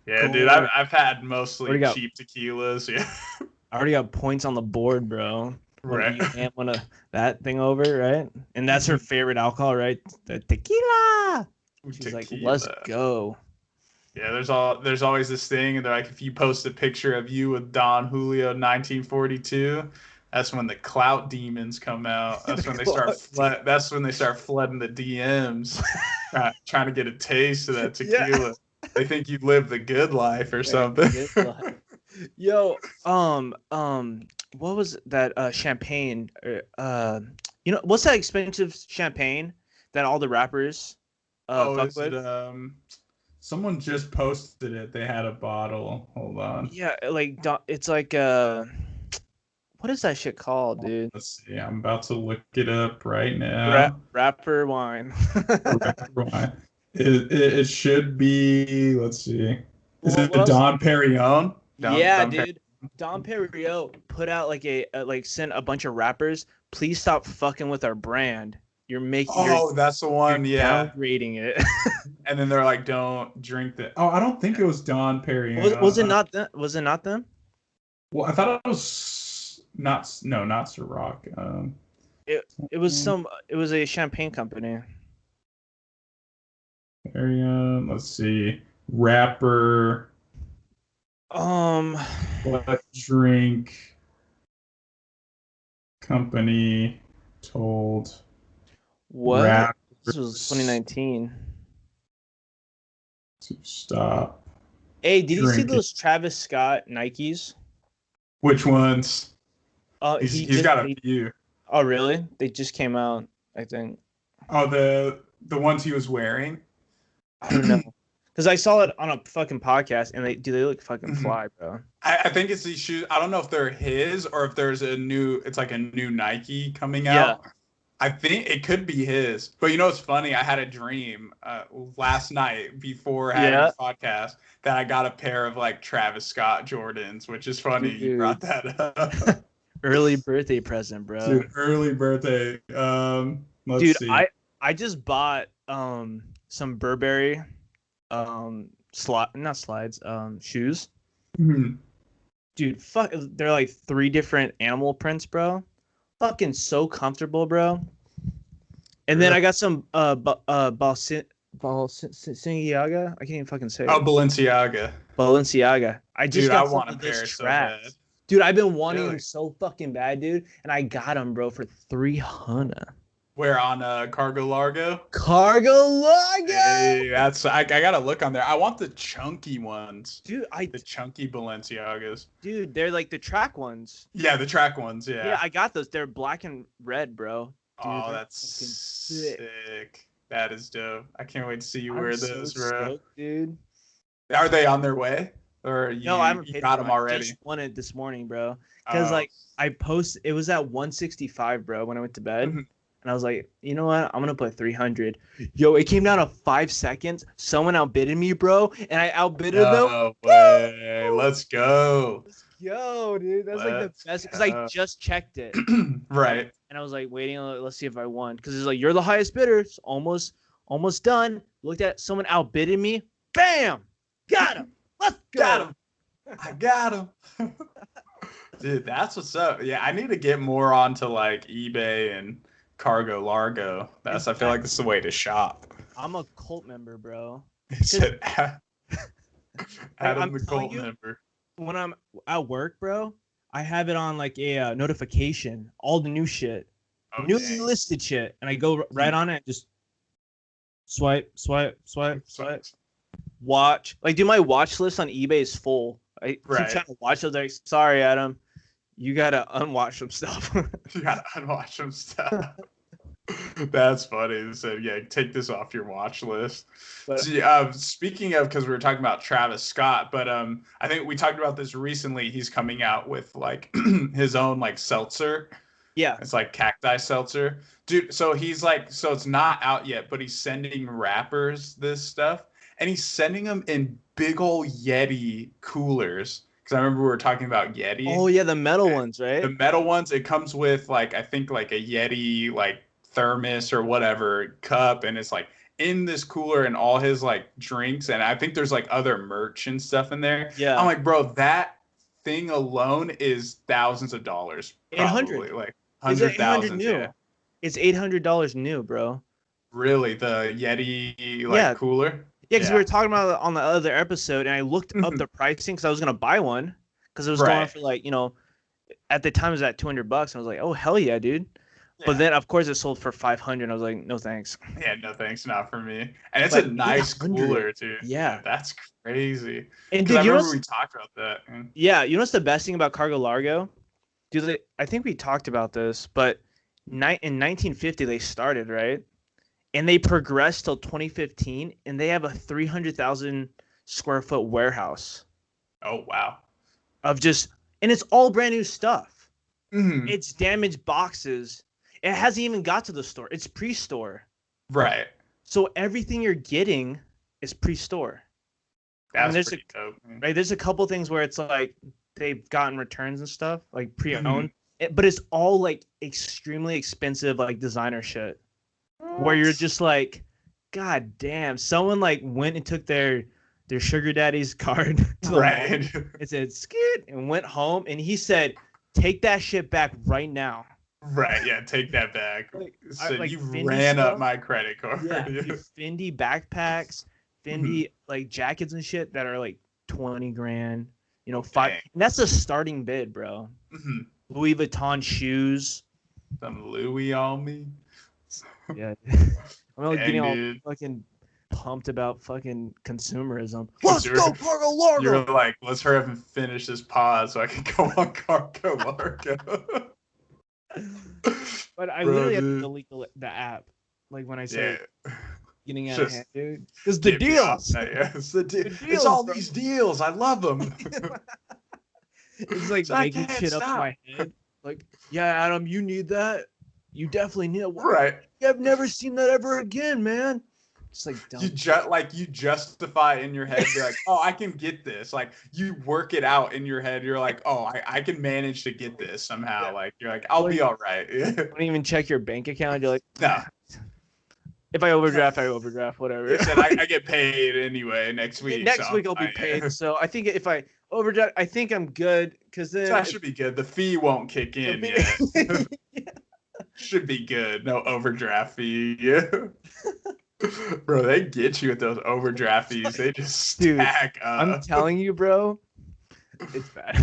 Yeah, dude, I've had mostly cheap tequilas. Yeah. I already got points on the board, bro. Right. You can't want that thing over, right? And that's her favorite alcohol, right? The tequila. She's like, let's go. Yeah, there's always this thing, and they're like, if you post a picture of you with Don Julio 1942. That's when the clout demons come out. That's when they start. That's when they start flooding the DMs, trying to get a taste of that tequila. Yeah. They think you live the good life or something. Yo, what was that champagne? What's that expensive champagne that all the rappers fuck with? Someone just posted it. They had a bottle. Hold on. Yeah, like it's like what is that shit called, dude? Let's see. I'm about to look it up right now. Rapper wine. Rapper wine. It should be. Let's see. Is it the Dom Perignon? Dude. Dom Perignon put out like sent a bunch of rappers. Please stop fucking with our brand. You're making. Oh, that's the one. Yeah. Downgrading it. And then they're like, "Don't drink that." Oh, I don't think it was Dom Perignon. Was it not them? Was it not them? Well, I thought it was. Not Ciroc. It was a champagne company. Let's see. Rapper. What drink company told what? This was 2019. To stop. Hey, did you see those Travis Scott Nikes? Which ones? He's got a few. Oh, really? They just came out, I think. Oh, the ones he was wearing? I don't know. Because I saw it on a fucking podcast, and they look fucking fly, bro. I think it's these shoes. I don't know if they're his or if there's it's like a new Nike coming out. Yeah. I think it could be his. But you know what's funny? I had a dream last night before having the podcast that I got a pair of like Travis Scott Jordans, which is funny. Dude. You brought that up. Early birthday present, bro. Dude, early birthday. Let's see. I just bought some Burberry not slides, shoes. Mhm. Dude, fuck, they're like 3 different animal prints, bro. Fucking so comfortable, bro. And then I got some Balenciaga. I can't even fucking say Oh, it. Balenciaga. Balenciaga. I just Dude, I got some want a of those pair so bad. tracks. Dude, I've been wanting Really? them so fucking bad, dude. And I got them, bro, for 300. Where on Cargo Largo? Cargo Largo! Hey, that's I gotta look on there. I want the chunky ones. Dude, The chunky Balenciagas. dude, they're like the track ones. Yeah, the track ones, yeah. Yeah, I got those. They're black and red, bro. Dude, Oh, they're that's fucking sick. That is dope. I can't wait to see you I'm wear so those, bro. stoked, dude. Are they on their way? Or No, I haven't you paid got for them them. I already? just won it this morning, bro. Because Oh. like it was at 165, bro, when I went to bed. Mhm. And I was like, you know what? I'm gonna put 300. Yo, it came down to 5 seconds. Someone outbidded me, bro, and I outbidded them. No way. Let's go. Let's go, dude. That's like the Let's best because I go. just checked it Right. and I was like waiting. Let's see if I won because it's like you're the highest bidder. It's almost done. Looked at someone outbidded me. Bam, got him. Let's go. Got him. I got him. Dude, that's what's up. Yeah, I need to get more onto like eBay and Cargo Largo. I feel like that's the way to shop. I'm a cult member, bro. It said Adam I'm the telling cult you, member. When I'm at work, bro, I have it on like a notification, all the new shit, Oh, newly dang. listed shit, and I go right on it and just swipe. Watch, like, dude, my watch list on eBay is full. I keep Right. trying to watch. I was like, sorry, Adam, you gotta unwatch some stuff. You gotta unwatch some stuff. That's funny. They said, yeah, take this off your watch list. But See, speaking of, because we were talking about Travis Scott, but I think we talked about this recently. He's coming out with like his own like seltzer. yeah, It's like cacti seltzer, dude. So he's like, so it's not out yet, but he's sending rappers this stuff, and he's sending them in big old Yeti coolers. Because I remember we were talking about Yeti. oh yeah, the metal ones, right? The metal ones, it comes with like I think like a Yeti like thermos or whatever cup, and it's like in this cooler and all his like drinks, and I think there's like other merch and stuff in there. Yeah. I'm like, bro, that thing alone is thousands of dollars. 800. Probably like Is it 800 100,000. new? Yeah. It's $800 new, bro. Really, the Yeti like Yeah. cooler? Yeah, because we were talking about it on the other episode, and I looked up the pricing because I was gonna buy one because it was going Right. for like, you know, at the time it was at $200, and I was like, oh hell yeah, dude. But then of course it sold for 500. I was like, no thanks. Yeah, no thanks, not for me. And it's But a nice 800, cooler too. yeah. That's crazy. And Because I dude, you know remember what's, we talked about that. yeah, you know what's the best thing about Cargo Largo? Dude, I think we talked about this, but in 1950 they started, right? And they progressed till 2015, and they have a 300,000 square foot warehouse Oh wow. of just, and it's all brand new stuff. Mhm. It's damaged boxes. It hasn't even got to the store. It's pre-store. Right. So everything you're getting is pre-store. That's there's pretty dope. Right? There's a couple things where it's like they've gotten returns and stuff, like pre-owned. Mm-hmm. But it's all like extremely expensive, like designer shit. Where you're just like, God damn, someone like went and took their sugar daddy's card to the Right. mall and said skid and went home, and he said, take that shit back right now. Right. Yeah. Take that back. Like, So like you Fendi ran stuff? up my credit card. Yeah, dude, Fendi backpacks, Fendi like jackets and shit that are like 20 grand, you know, five. Dang. And that's a starting bid, bro. Mhm. Louis Vuitton shoes. Some Louis on me. Yeah. I'm like Dang, getting all dude. fucking pumped about fucking consumerism. Let's go, Cargo Largo. You're like, let's hurry up and finish this pod so I can go on Cargo Largo. But I Bro, literally have to dude. delete the app. Like when I say Yeah. getting out of Just hand, dude. Because the Get me off deals. that, yeah. It's the The deals. It's deals, all bro. these deals. I love them. It's like So I making can't shit up in stop. my head. Like, yeah, Adam, you need that. You definitely need it. Right. I've never seen that ever again, man. Just like dumb. You justify in your head, be like, oh, I can get this. Like you work it out in your head. You're like, oh, I can manage to get this somehow. Yeah. Like you're like, I'll be all right. Don't even check your bank account. You're like, No. If I overdraft, I overdraft. Whatever. He said I get paid anyway next week. Next so week I'll be paid. So I think if I overdraft, I think I'm good. Because then so that should be good. The fee won't kick in yet. Should be good. No overdraft fee. Yeah. Bro, they get you with those overdraft fees. They just stack up. I'm telling you, bro. It's bad.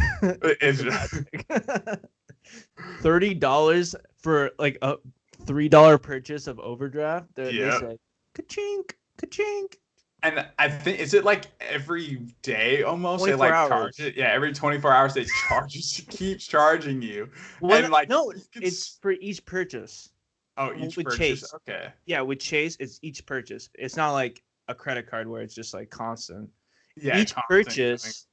It's bad. $30 for like a $3 purchase of overdraft. They say, ka-chink, ka-chink. And I think, is it like every day almost? 24 they like hours. charge it. Yeah, every 24 hours they charge you. Keeps charging you. Well, and like no, it's for each purchase. Oh, each with purchase. Chase. Okay. Yeah, with Chase, it's each purchase. It's not like a credit card where it's just like constant. Yeah, each purchase.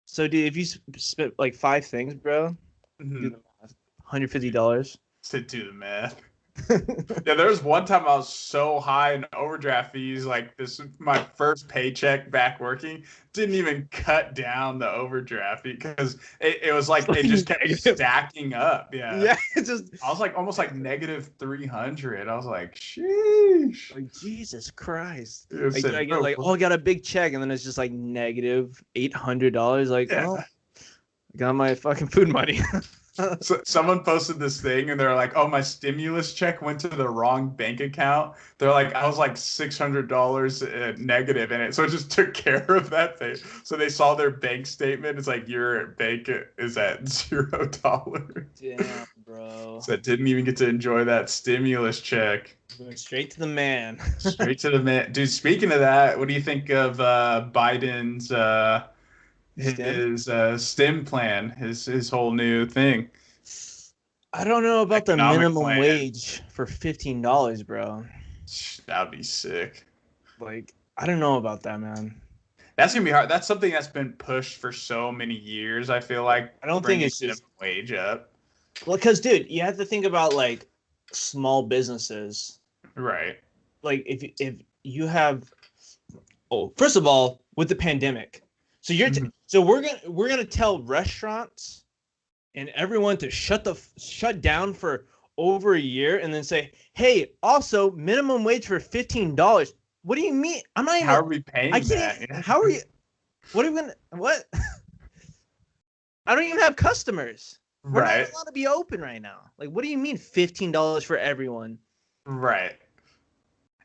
So, dude, if you spent like 5 things, bro, do the math. $150. To do the math. Yeah, there was one time I was so high in overdraft fees, like this my first paycheck back working, didn't even cut down the overdraft because it was like it just kept stacking up. Yeah, it just I was like almost like negative 300. I was like, sheesh, like Jesus Christ. I get like, oh, I got a big check, and then it's just like negative $800. Like, oh, I got my fucking food money. So someone posted this thing and they're like, oh, my stimulus check went to the wrong bank account. They're like, I was like $600 negative in it. So it just took care of that thing. So they saw their bank statement. It's like, your bank is at $0. Damn, bro. So I didn't even get to enjoy that stimulus check. Going straight to the man. Straight to the man. Dude, speaking of that, what do you think of Biden's his STEM plan, his whole new thing? I don't know about the minimum wage for $15, bro. That'd be sick. Like, I don't know about that, man. That's gonna be hard. That's something that's been pushed for so many years. I feel like I don't think it's minimum wage up. Well, because dude, you have to think about like small businesses, right? Like if you have, first of all, with the pandemic. So so we're gonna tell restaurants and everyone to shut down for over a year, and then say, hey, also minimum wage for $15. What do you mean? I'm not even. How are we paying that? How are you? What are we gonna? What? I don't even have customers. We're not allowed to be open right now. Like, what do you mean $15 for everyone? Right.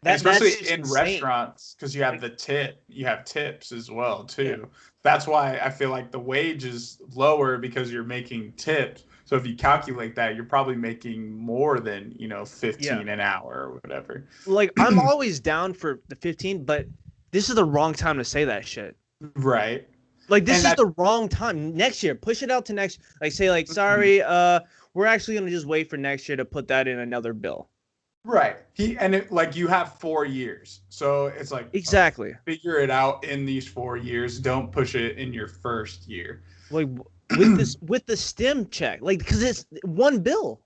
Especially in restaurants, because you have tips as well too. Yeah. That's why I feel like the wage is lower, because you're making tips. So if you calculate that, you're probably making more than 15 an hour or whatever. Like, I'm always down for the 15, but this is the wrong time to say that shit. Right. Like, this is the wrong time. Next year, push it out to next. Like, say like, sorry, we're actually gonna just wait for next year to put that in another bill. Right. You have 4 years. So it's like, exactly. Figure it out in these 4 years. Don't push it in your first year. Like with the STEM check, like, because it's one bill.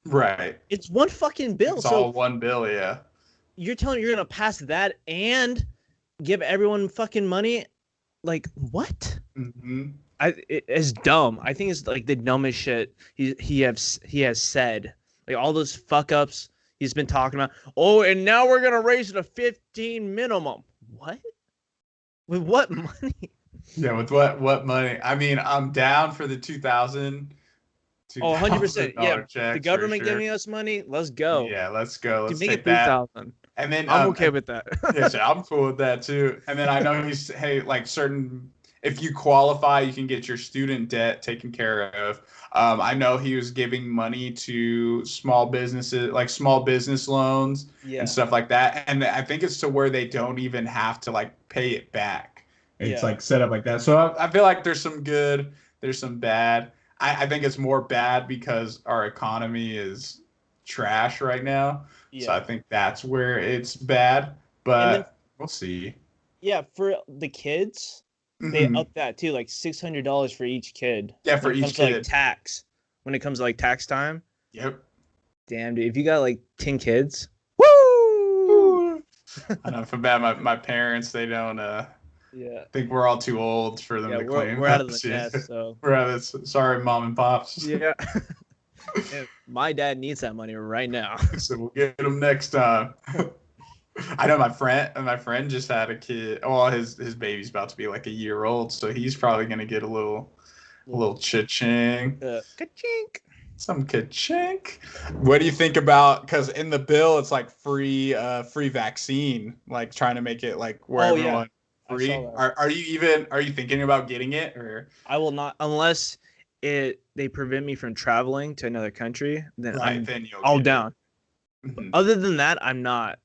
Right. It's one fucking bill. It's all one bill, yeah. You're telling me you're gonna pass that and give everyone fucking money? Like, what? Mm-hmm. It's dumb. I think it's like the dumbest shit he has said. Like, all those fuck ups he's been talking about. Oh, and now we're gonna raise it to 15 minimum. What? With what money? Yeah, with what money? I mean, I'm down for the 2,000. 100%. Yeah, check, the government giving us money. Let's go. Yeah, let's go. Let's make take it 3,000. And then I'm okay with that. Yeah, so I'm cool with that too. And then I know if you qualify, you can get your student debt taken care of. I know he was giving money to small businesses, like small business loans and stuff like that. And I think it's to where they don't even have to like pay it back. It's like set up like that. So I feel like there's some good, there's some bad. I think it's more bad because our economy is trash right now. Yeah. So I think that's where it's bad. But we'll see. Yeah, for the kids, they up that too, like $600 for each kid. Yeah, for each kid. Like tax. When it comes to like tax time. Yep. Damn, dude. If you got like 10 kids, woo! I know, for bad. My parents, they don't. I think we're all too old for them to claim. We're out of the nest, so. We're out of this. Sorry, mom and pops. Yeah. My dad needs that money right now. So we'll get him next time. I know my friend just had a kid. Well, his baby's about to be like a year old, so he's probably gonna get a little cha-ching. Ka-chink. Some ka-chink. What do you think about, because in the bill it's like free vaccine, like trying to make it like where Oh, yeah. everyone I free. saw that. Are you thinking about getting it, or I will not unless they prevent me from traveling to another country. Then right, then you'll all get down. it. Mhm. Other than that, I'm not.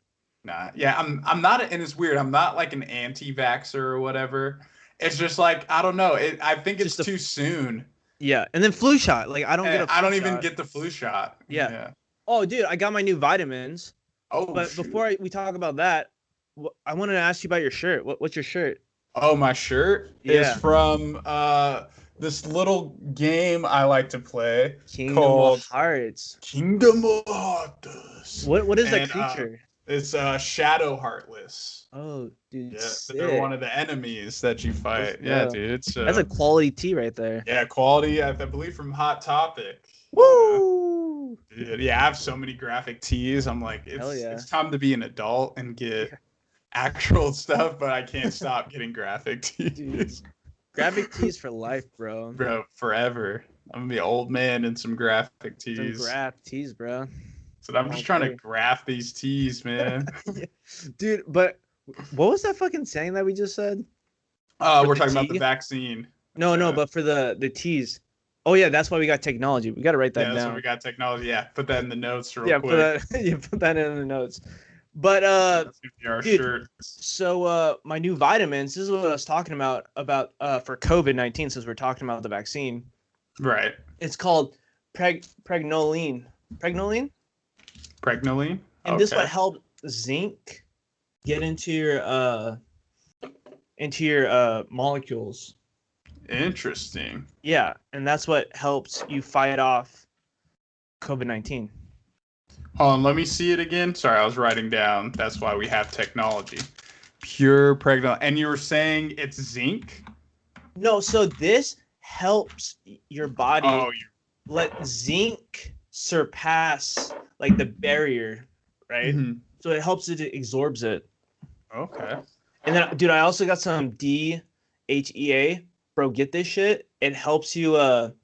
Nah, yeah, I'm not, and it's weird. I'm not like an anti-vaxxer or whatever. It's just like I don't know. I think it's Just too soon. Yeah, and then flu shot. Like I don't get a I flu don't even shot. get the flu shot. Yeah. Yeah. Oh, dude, I got my new vitamins. Oh, But shoot. before we talk about that, I wanted to ask you about your shirt. What's your shirt? Oh, my shirt is Yeah. from this little game I like to play Kingdom called of Hearts. Kingdom of Hearts. What is that And, creature? it's Shadow Heartless. Oh, dude, Yeah, sick. they're one of the enemies that you fight. Yeah, go. dude. It's That's a quality tee right there. yeah, quality. I believe from Hot Topic. Woo! Dude, yeah, I have so many graphic tees. I'm like, Hell yeah. it's time to be an adult and get actual stuff, but I can't stop getting graphic tees. Dude. Graphic tees for life, bro. Bro, forever. I'm gonna be an old man in some graphic tees. Some graph tees, bro. So I'm just trying to graph these tees, man. Yeah. Dude, but what was that fucking saying that we just said? We're talking about the vaccine. No, but for the tees. Oh yeah, that's why we got technology. We got to write that Yeah, down. that's why we got technology. Yeah, put that in the notes real quick. Put that in the notes. But that's gonna be our dude, shirt. So my new vitamins, this is what I was talking about for COVID-19, since we're talking about the vaccine. Right. It's called pregnoline. Pregnoline? Pregnoline? And this would help zinc get into your molecules. Interesting. Yeah, and that's what helps you fight off COVID-19. Hold on, let me see it again. Sorry, I was writing down. That's why we have technology. Pure pregnoline. And you were saying it's zinc? No, so this helps your body let zinc surpass like the barrier, right? Mm-hmm. So it helps it absorbs it. Okay. And then, dude, I also got some DHEA. Bro, get this shit. It helps you up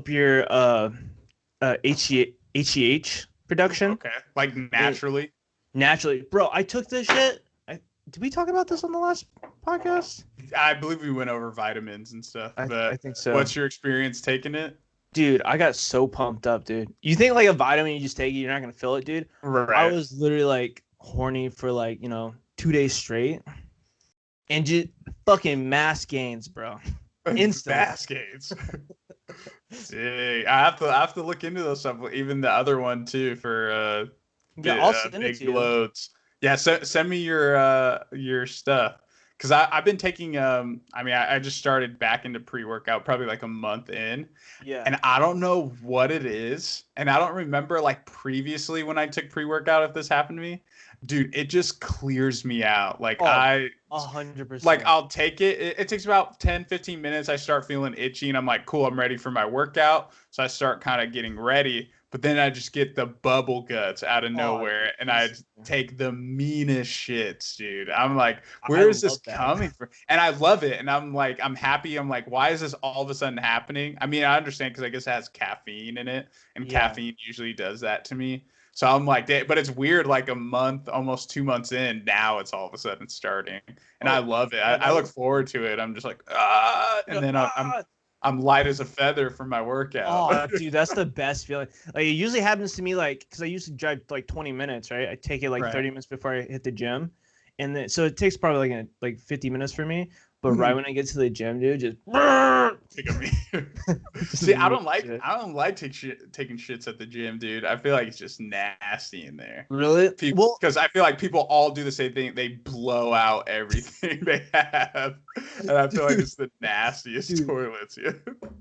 your HEH production. Okay. Like naturally. Naturally, bro. I took this shit. Did we talk about this on the last podcast? I believe we went over vitamins and stuff. But I think so. What's your experience taking it? Dude, I got so pumped up, dude. You think like a vitamin, you just take it, you're not gonna feel it, dude? Right. I was literally like horny for like 2 days straight, and just fucking mass gains, bro. Instant mass gains. Dang. I have to look into those stuff. Even the other one too for I'll send big it to you. loads. Yeah, send me your stuff, because I've been taking I just started back into pre-workout probably like a month in. Yeah. And I don't know what it is, and I don't remember like previously when I took pre-workout if this happened to me. Dude, it just clears me out. Like 100%. Like I'll take it. It takes about 10-15 minutes. I start feeling itchy and I'm like, cool, I'm ready for my workout. So I start kind of getting ready. But then I just get the bubble guts out of nowhere, and I take the meanest shits, dude. I'm like, where is this coming from? And I love it, and I'm like, I'm happy. I'm like, why is this all of a sudden happening? I mean, I understand because I guess it has caffeine in it, and caffeine usually does that to me. So I'm like, but it's weird, like a month, almost 2 months in, now it's all of a sudden starting. And I love it. I look forward to it. I'm just like, and then I'm light as a feather for my workout. Oh, dude, that's the best feeling. Like, it usually happens to me, like, because I used to drive like 20 minutes, right? I take it like 30 minutes before I hit the gym, and then so it takes probably like 50 minutes for me. But right when I get to the gym, dude, just take a meter. See, I don't like taking shits at the gym, dude. I feel like it's just nasty in there. Really? Because I feel like people all do the same thing. They blow out everything they have, and I feel like it's the nastiest toilets. Yeah.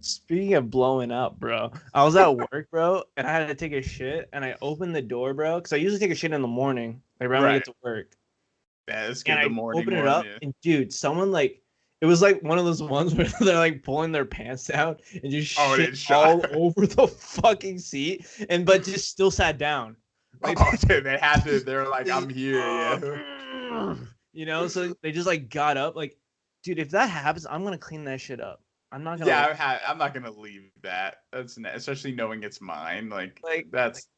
Speaking of blowing out, bro, I was at work, bro, and I had to take a shit, and I opened the door, bro, because I usually take a shit in the morning, like right when I get to work. Yeah, it's good. The morning. Open it up, and dude, someone like. It was like one of those ones where they're like pulling their pants down and just shit all over the fucking seat, but just still sat down. They had to. They're like, I'm here. Yeah. You know, so they just like got up. Like, dude, if that happens, I'm gonna clean that shit up. I'm not gonna. Yeah, I'm not gonna leave that. Especially knowing it's mine. Like that's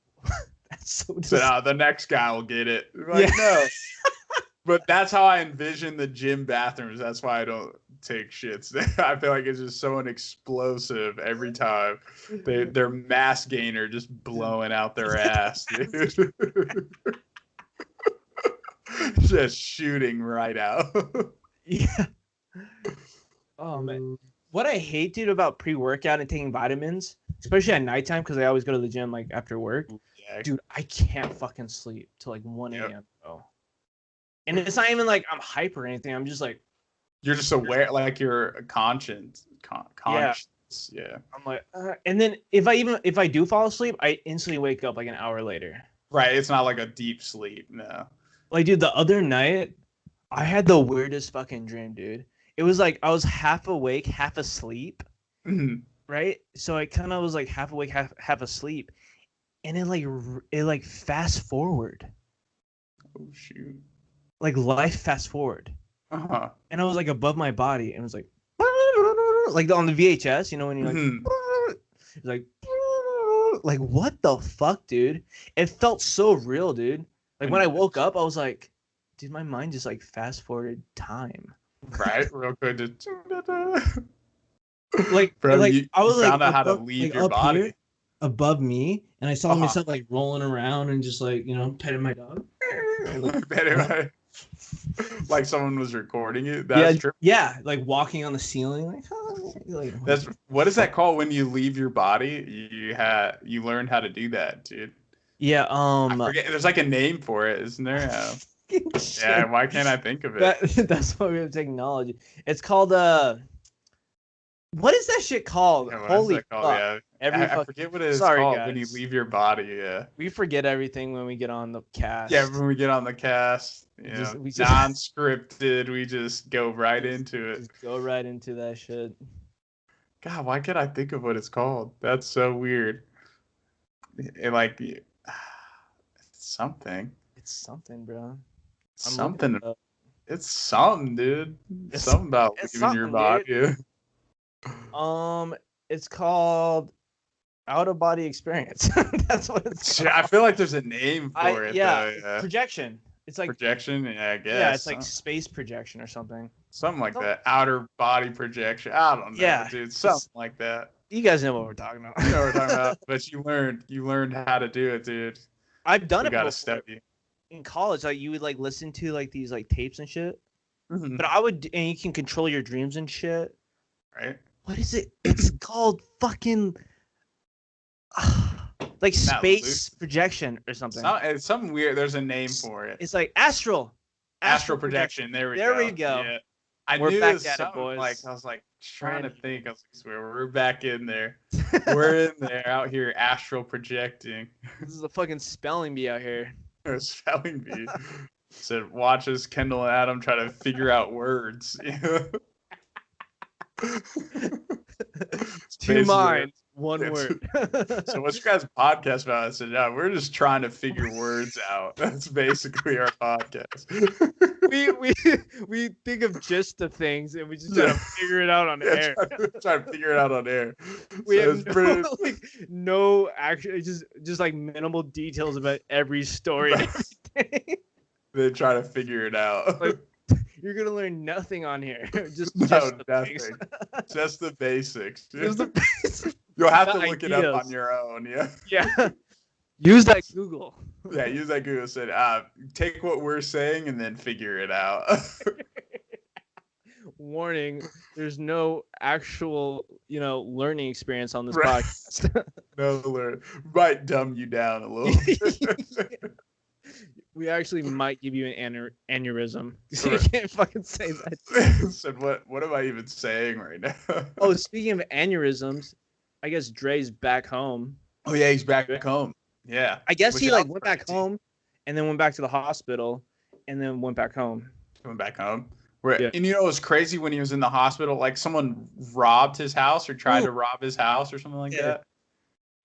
so. The next guy will get it. Like, no. But that's how I envision the gym bathrooms. That's why I don't take shits. I feel like it's just so explosive every time. Their mass gainer just blowing out their ass, dude. Just shooting right out. Yeah. Oh man. What I hate, dude, about pre-workout and taking vitamins, especially at nighttime, because I always go to the gym like after work. Yeah. Dude, I can't fucking sleep till like 1 a.m. Bro. And it's not even like I'm hyper or anything. I'm just like, you're just aware, like you're conscious. Yeah. I'm like, and then if I do fall asleep, I instantly wake up like an hour later. Right. It's not like a deep sleep. No. Like, dude, the other night, I had the weirdest fucking dream, dude. It was like I was half awake, half asleep. Mm-hmm. Right. So I kind of was like half awake, half asleep, and it like fast forward. Oh shoot. Like life fast forward. Uh-huh. And I was like above my body and it was like on the VHS, you know, when you're like it's like what the fuck, dude? It felt so real, dude. Like when I woke up, I was like, dude, my mind just like fast forwarded time. Right, real quick. Just... like, bro, like I was found like out how to leave your body here, above me, and I saw myself like rolling around and just like, you know, petting my dog. Like someone was recording it. That's true. Yeah, like walking on the ceiling. That's what is that called when you leave your body? You learned how to do that, dude. Yeah. I forget, there's like a name for it, isn't there? Yeah. Why can't I think of it? That's why we have technology. It's called what is that shit called? Yeah, Holy fuck! Yeah. I forget what it is called when you leave your body. Yeah. We forget everything when we get on the cast. Yeah, when we get on the cast, we just non-scripted. We just go right into it. Just go right into that shit. God, why can't I think of what it's called? That's so weird. Like, it's something. It's something, bro. Something. It's something, dude. It's something about leaving your body. Dude. It's called out of body experience. That's what it's called. I feel like there's a name for it. Yeah, though, yeah. Projection. It's like projection. Yeah, I guess. Yeah, it's like space projection or something. Something like that. Outer body projection. I don't know, yeah, dude. Something like that. You guys know what we're talking about. You know what we're talking about. But you learned how to do it, dude. I've done it. Gotta study. In college, like you would like listen to like these like tapes and shit. Mm-hmm. But I would, and you can control your dreams and shit. Right. What is it? It's called fucking like space projection or something. It's something weird. There's a name for it. It's like astral projection. There we go. Yeah. We're knew back at it, boys. Like I was like trying to think. I was like, we're back in there. We're in there, out here astral projecting. This is a fucking spelling bee out here. Spelling bee. Said watches Kendall and Adam try to figure out words. Two minds, one word. So what's your guys' podcast about? I said, yeah, we're just trying to figure words out. That's basically our podcast. we think of just the things and we just try to figure it out on air. Try to figure it out on air. We have no actually just like minimal details about every story. They try to figure it out. Like, you're gonna learn nothing on here. Just nothing. Just the basics. Just the basics. You'll have to look it up on your own. Yeah. Yeah. Use that Google. Yeah, use that Google. Said, take what we're saying and then figure it out. Warning: there's no actual, learning experience on this podcast. No learn. Might dumb you down a little bit. We actually might give you an aneurysm. You can't fucking say that. Said, what am I even saying right now? Oh, speaking of aneurysms, I guess Dre's back home. Oh yeah, he's back home. Yeah. I guess he went back home and then went back to the hospital and then went back home. Went back home. And it was crazy when he was in the hospital, like someone robbed his house or tried to rob his house or something like that.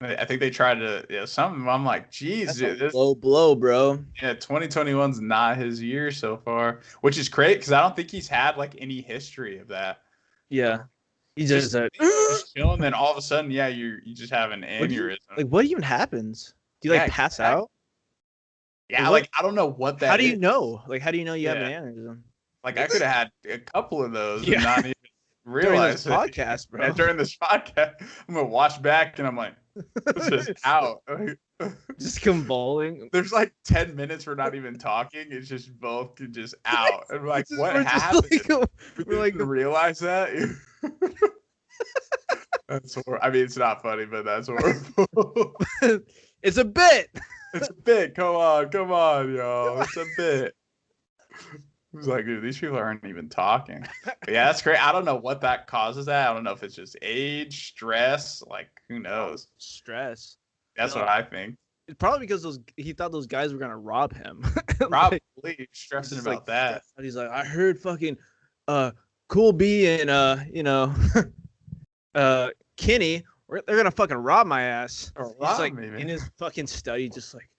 I think they tried to, some of them, I'm like, geez, That's dude, a low blow, bro. 2021's not his year so far, which is great because I don't think he's had like any history of that. Yeah. He Just, just just chilling, then all of a sudden, you just have an aneurysm. what even happens? Do you like pass out? Yeah, like I don't know what that is. How do you know? Like, how do you know you have an aneurysm? Like I could have had a couple of those and not even during realize this podcast, bro. Yeah, during this podcast, I'm gonna watch back and I'm like, this is out. Just convulsing. There's like 10 minutes we're not even talking. It's just both just out. And we're like, what we're happened? We're like, realize that. That's horrible. I mean, it's not funny, but that's horrible. It's a bit. It's a bit. Come on, y'all. It's a bit. It was like, dude, these people aren't even talking. But yeah, that's great. I don't know what that causes that. I don't know if it's just age, stress, like who knows? Stress. That's what I think. It's probably because he thought those guys were gonna rob him. Probably stressing about like, that. He's like, I heard fucking Cool B and Kenny, they're gonna fucking rob my ass. He's like in his fucking study, just like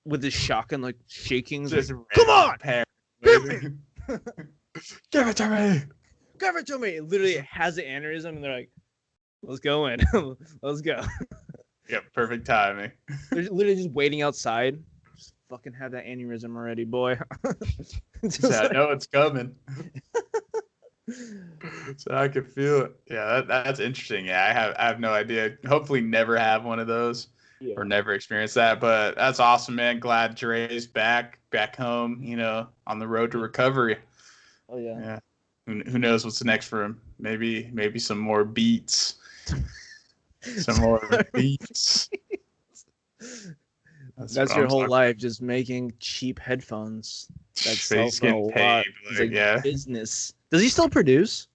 with his shotgun, like shaking. Just like, come on, give it to me. Give it to me. It literally has an aneurysm, and they're like, let's go in. Let's go. Yeah, perfect timing. They're literally just waiting outside. Just fucking have that aneurysm already, boy. I know it's coming. So I can feel it. Yeah, that's interesting. Yeah, I have no idea. Hopefully never have one of those or never experience that. But that's awesome, man. Glad Dre's back home, on the road to recovery. Oh yeah. Yeah. Who knows what's next for him? Maybe some more beats. Some more beats. That's your whole life, just making cheap headphones. That's getting paid. Like, business. Does he still produce?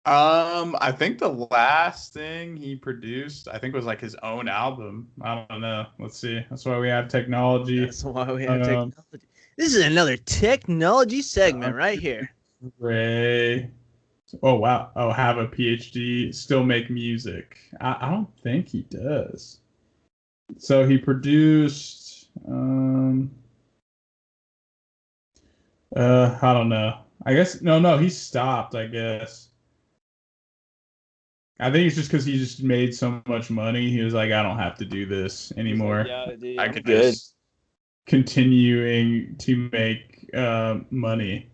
I think the last thing he produced, I think, was like his own album. I don't know. Let's see. That's why we have technology. That's why we have technology. This is another technology segment right here. Ray. Oh wow. Oh, have a PhD, still make music. I don't think he does. So he produced I don't know. I guess no, he stopped, I guess. I think it's just because he just made so much money. He was like, I don't have to do this anymore. Like, dude, I could just continuing to make money.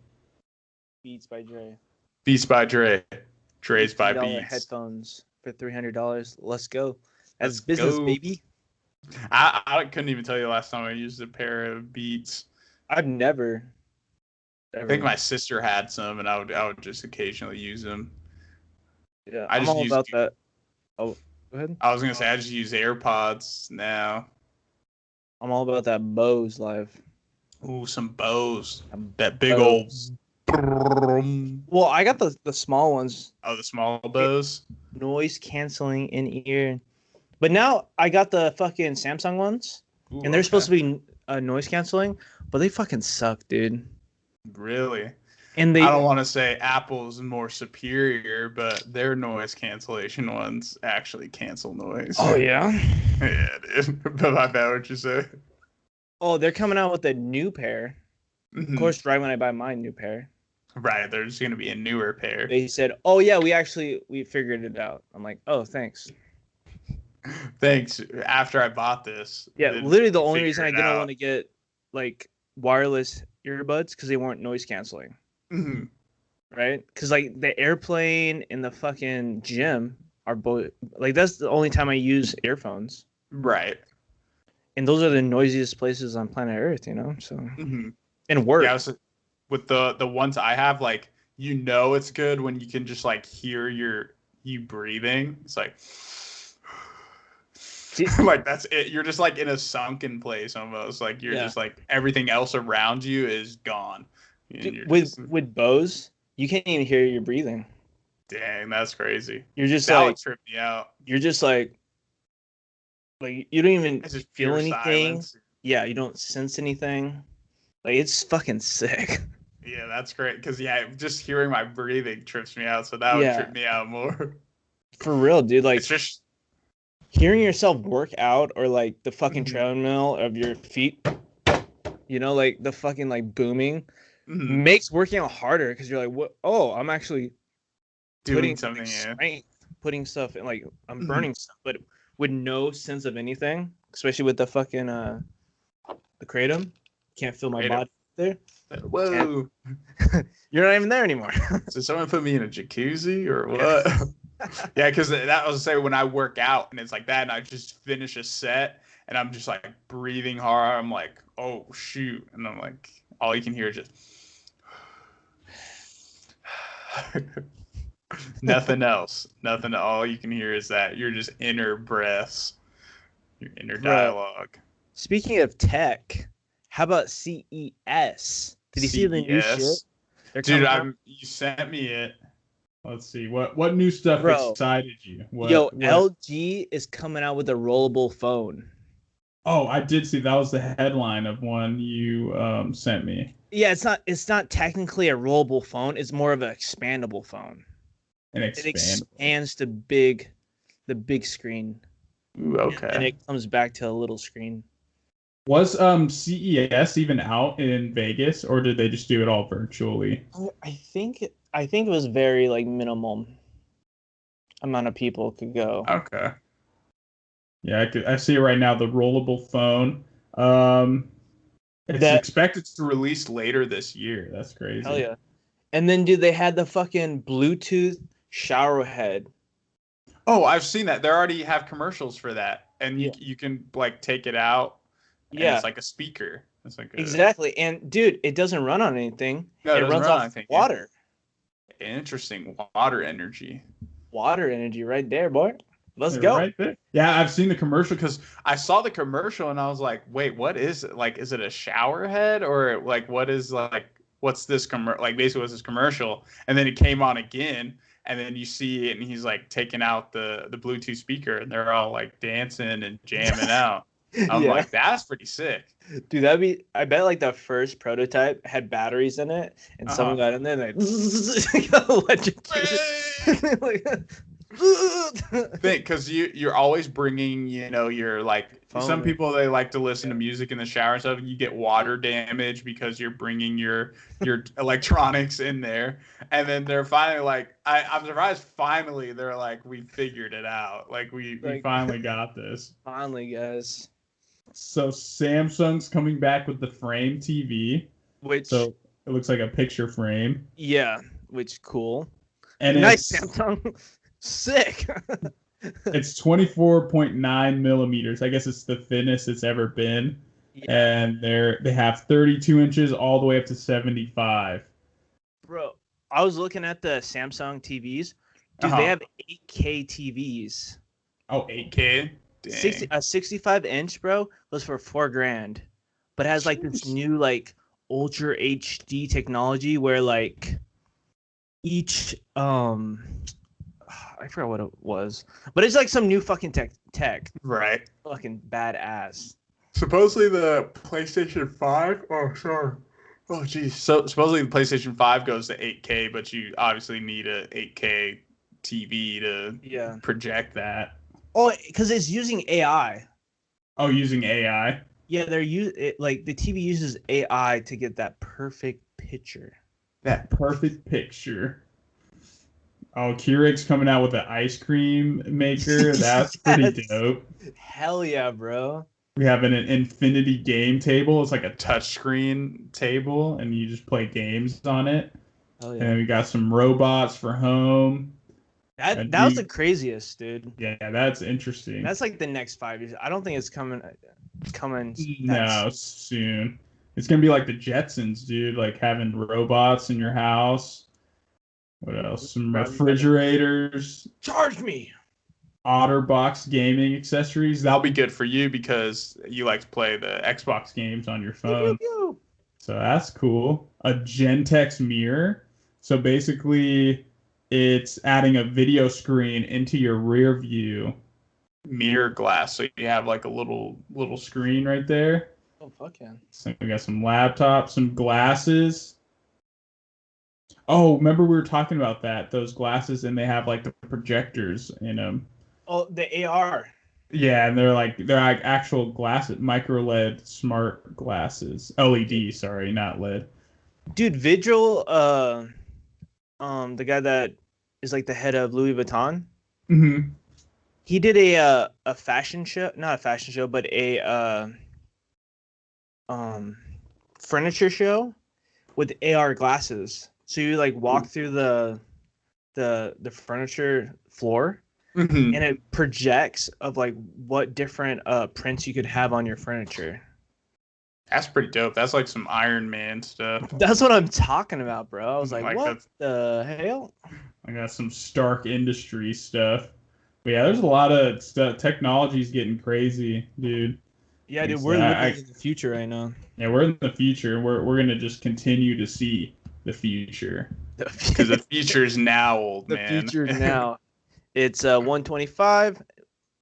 Beats by Dre. Beats by Dre. Dre's by Beats. Headphones for $300. Let's go. That's business, baby. I couldn't even tell you the last time I used a pair of Beats. I've never. I think my sister had some, and I would just occasionally use them. Yeah, I'm all about that. Oh, go ahead. I was gonna say I just use AirPods now. I'm all about that Bose live. Ooh, some Bose. That big old. Well, I got the small ones. Oh, the small Bose. Noise canceling in ear. But now I got the fucking Samsung ones, and they're supposed to be noise canceling, but they fucking suck, dude. Really? And I don't want to say Apple's more superior, but their noise cancellation ones actually cancel noise. Oh yeah. Yeah, dude. But I bet what you say. Oh, they're coming out with a new pair. Mm-hmm. Of course, right when I buy my new pair. Right, there's going to be a newer pair. They said, "Oh yeah, we figured it out." I'm like, "Oh, thanks." Thanks. After I bought this. Yeah, literally the only reason I didn't want to get like wireless earbuds because they weren't noise canceling. Mm-hmm. Right? Because like the airplane and the fucking gym are both like that's the only time I use earphones. Right. And those are the noisiest places on planet Earth, So and work. Yeah, so with the ones I have, like it's good when you can just like hear you breathing. It's like like that's it. You're just like in a sunken place almost. Like you're just like everything else around you is gone. Dude, with Bose, you can't even hear your breathing. Dang, that's crazy. You're just that like would trip me out. You're just like you don't even feel anything. Silence. Yeah, you don't sense anything. Like it's fucking sick. Yeah, that's great. Because just hearing my breathing trips me out. So that would trip me out more. For real, dude. Like it's just hearing yourself work out or like the fucking Mhm. treadmill of your feet, like the fucking like booming Mhm. makes working out harder because you're like, what? Oh, I'm actually Doing putting something, like yeah. strength, putting stuff in, like I'm Mhm. burning stuff, but with no sense of anything, especially with the fucking the kratom. Can't feel my Right up. body there. Can't. Whoa. You're not even there anymore. So someone put me in a jacuzzi or what? Yeah, because that was say when I work out and it's like that, and I just finish a set and I'm just like breathing hard. I'm like, oh shoot, and I'm like, all you can hear is just nothing else, nothing. All you can hear is that you're just inner breaths, your inner Bro, dialogue. speaking of tech, how about CES? Did you see the new shit CES, they're dude. coming out? You sent me it. Let's see what new stuff Bro, excited you. yo, What? LG is coming out with a rollable phone. Oh, I did see that was the headline of one you sent me. Yeah, it's not technically a rollable phone. It's more of an expandable phone. An It expand. expands to the big screen, Ooh, and then okay. it comes back to a little screen. Was CES even out in Vegas, or did they just do it all virtually? I think it was very like minimum amount of people could go. Okay. Yeah, I see it right now. The rollable phone. Um, it's That expected It's released later this year. That's hell crazy. yeah. And then dude, they had the fucking Bluetooth shower head. Oh, I've seen that. They already have commercials for that, and Yeah. you can like take it out, and Yeah, it's like a speaker. It's like a exactly. And dude, it doesn't run on anything. no, it It doesn't runs run on off anything. Yeah. water. Interesting water energy. Water energy right there, boy. Let's They're go. right there. Yeah, I've seen the commercial. Because I saw the commercial and I was like, wait, what is it? Like, is it a shower head or like what is like what's this like basically what's this commercial? And then it came on again, and then you see it, and he's like taking out the Bluetooth speaker, and they're all like dancing and jamming out. I'm Yeah. like, that's pretty sick. Dude, I bet like the first prototype had batteries in it and someone Uh-huh. got in there and they got electrocuted. Like, Think because you're always bringing you're like some phone. people they like to listen to music in the shower and stuff. You get water damage because you're bringing your electronics in there, and then they're finally like I'm surprised finally they're like we figured it out, like we Like, finally got this. finally, guys. So Samsung's coming back with the frame TV. Which, So it looks like a picture frame, yeah, which cool. and Nice, it's Samsung. Sick. it's 24.9 millimeters. I guess it's the thinnest it's ever been, Yeah, and they have 32 inches all the way up to 75. bro. I was looking at the Samsung TVs. Dude, they Uh-huh. have 8K TVs. Oh, 8K. Dang. A 65-inch, bro, was for $4,000, but it has like this Jeez. new like ultra HD technology where like each I forgot what it was, but it's like some new fucking tech, Right. fucking badass. Supposedly the PlayStation 5. Oh, sorry. Oh, geez. So supposedly the PlayStation 5 goes to 8K, but you obviously need a 8K TV to Yeah. project that. Oh, because it's using AI. Oh, using AI. Yeah, like the TV uses AI to get that perfect picture. That perfect picture. Oh, Keurig's coming out with an ice cream maker. That's pretty Yes. dope. Hell yeah, bro. We have an infinity game table. It's like a touchscreen table, and you just play games on it. Hell And yeah. then we got some robots for home. That was the craziest, dude. Yeah, that's interesting. That's like the next 5 years. I don't think it's coming. No, soon. It's gonna be like the Jetsons, dude. Like having robots in your house. What else? Some refrigerators, Charge me. OtterBox gaming accessories. That'll be good for you because you like to play the Xbox Games on your Pew, pew, phone. pew. So that's cool. A Gentex mirror. So basically, it's adding a video screen into your rear view. mirror glass, so you have like a little Screen right there. Oh fuck yeah. So we got some laptops, some glasses. Oh, remember we were talking about that, those glasses, and they have like the projectors in them. Oh, the AR. Yeah, and they're like actual glasses, micro LED smart glasses. LED, sorry, not LED. Dude, Vigil, the guy that is like the head of Louis Vuitton, Mm-hmm. he did a fashion show, not a fashion show, but a um furniture show with AR glasses. So you like walk through the furniture floor, Mhm. and it projects of like what different prints you could have on your furniture. That's pretty dope. That's like some Iron Man stuff. That's what I'm talking about, bro. I was like, Like what that's the hell? I got some Stark Industry stuff. But yeah, there's a lot of stuff. Technology's getting crazy, dude. Yeah, dude, It's, we're living in the future right now. yeah, we're in the future. We're gonna just continue to see the future. because the future's now, old The man. future now. It's 125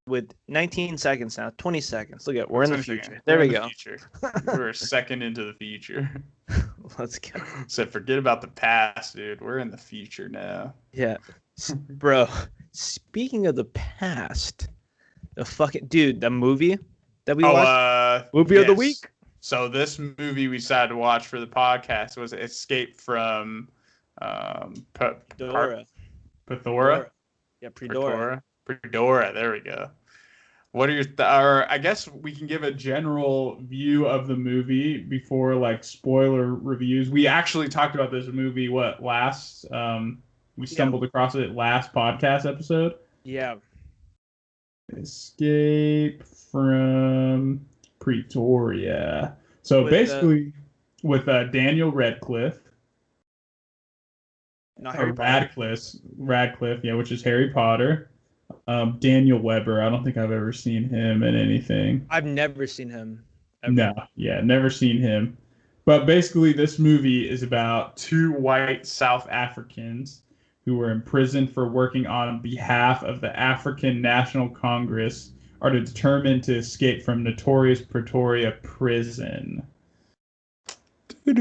with 19 seconds now. 20 seconds. Look at we're in the future. There we go. We're a second into the future. Let's go. So forget about the past, dude. We're in the future now. Yeah, bro. Speaking of the past, the fucking dude, the movie that we watched, movie of the week. So this movie we decided to watch for the podcast was Escape from Dora. Pretoria. Yeah, Pretoria. Pretoria. There we go. What are your or I guess we can give a General view of the movie before like spoiler reviews. We actually talked about this movie last we stumbled across it last podcast episode. Yeah. Escape from Pretoria. So With, basically with Daniel Radcliffe. Not Harry Potter. Radcliffe, yeah, which is Harry Potter. Daniel Weber. I don't think I've ever seen him in anything. I've never seen him. Ever. No, yeah, never seen him. But basically, this movie is about two white South Africans who were imprisoned for working on behalf of the African National Congress are determined to escape from notorious Pretoria prison. So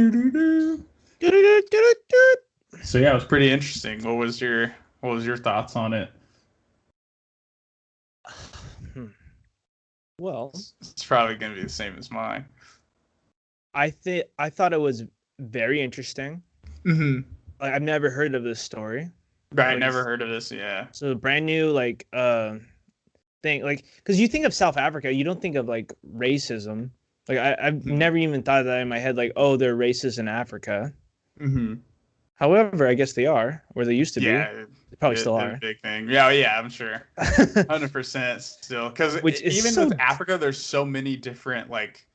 yeah, it was pretty interesting. What was your thoughts on it? Well, it's probably gonna be the same as mine. I thought it was very interesting. Mm-hmm. Like I've never heard of this story. Right, like, never heard of this. Yeah. So brand new like thing, like because you think of South Africa, you don't think of like racism. Like I've never even thought of that in my head. Like, oh, they're racist in Africa. Mm-hmm. However, I guess they are, or they used to be. They probably still are. A big thing. Yeah, I'm sure. 100% still. Because even with Africa, there's so many different like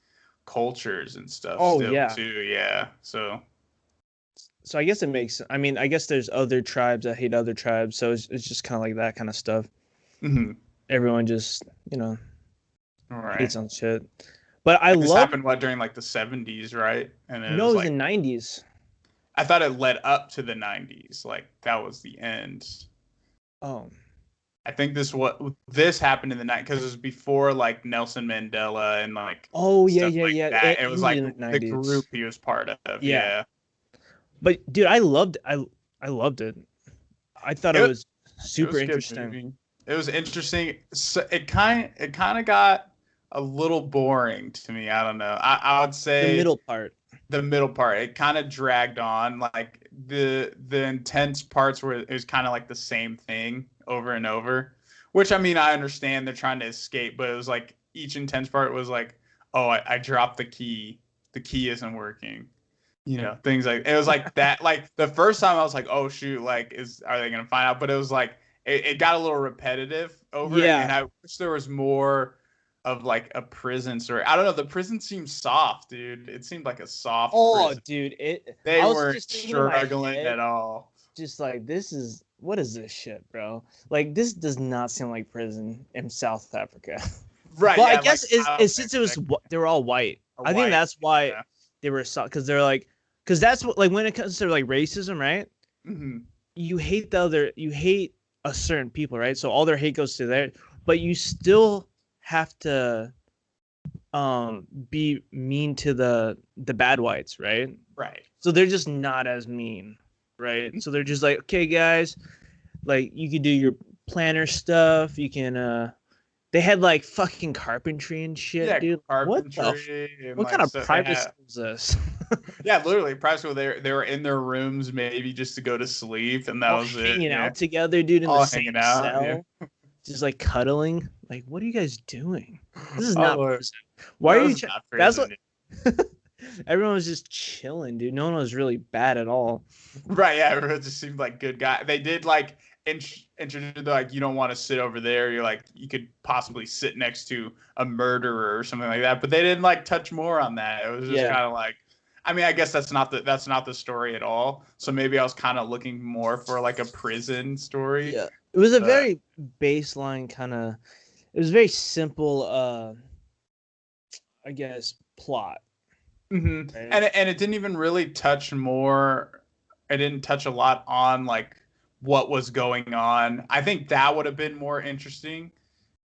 cultures and stuff. Oh, still, yeah. Too. Yeah. So I guess it makes. I mean, I guess there's other tribes that hate other tribes, so it's just kind of like that kind of stuff. Mm-hmm. Everyone just right. hates on shit. But this happened during like the 70s, right? And it was like, the 90s. I thought it led up to the 90s. Like that was the end. Oh. I think this happened in the night because it was before like Nelson Mandela and like that. It was like the group he was part of. Yeah. But dude, I loved it. I thought it was super interesting. It was interesting. So it kind of got a little boring to me. I don't know. I would say the middle part. It kind of dragged on. Like the intense parts where it was kind of like the same thing over and over. Which I mean, I understand they're trying to escape, but it was like each intense part was like, oh, I dropped the key. The key isn't working. Things like it was like that. Like the first time I was like, oh shoot, like are they gonna find out? But it was like it got a little repetitive over it, and I wish there was more of like a prison story. I don't know. The prison seemed soft, dude. It seemed like a soft. Oh, prison. Dude, they weren't struggling at all. Just like what is this shit, bro? Like this does not seem like prison in South Africa. Right. Well, I guess since they were all white. I think that's why they were soft, because they're like, because that's what, like, when it comes to like racism, right? Mm-hmm. You hate a certain people, right? So all their hate goes to there, but you still have to be mean to the bad whites, right? Right. So they're just not as mean, right? So they're just like, okay, guys, like you can do your planner stuff, you can They had like fucking carpentry and shit, Yeah, dude. carpentry and What like kind of stuff. private school is this? Yeah, literally private school. They were in their rooms maybe just to go to sleep, and that All was it. hanging Yeah, out together, dude, in the all same hanging out. Yeah. cell, just like cuddling. Like, what are you guys doing? This is Oh, not Lord. prison. Why That are you? was not That's prison, what. Everyone was just chilling, dude. No one was really bad at all. Right, yeah, everyone just seemed like good guy. They did like introduce like you don't want to sit over there. You're like you could possibly sit next to a murderer or something like that. But they didn't like touch more on that. It was just kind of like, I mean, I guess that's not the story at all. So maybe I was kind of looking more for like a prison story. Yeah, it was a very baseline kind of. It was very simple. I guess plot. Mm-hmm. Right? And it didn't even really touch more. It didn't touch a lot on like what was going on. I think that would have been more interesting.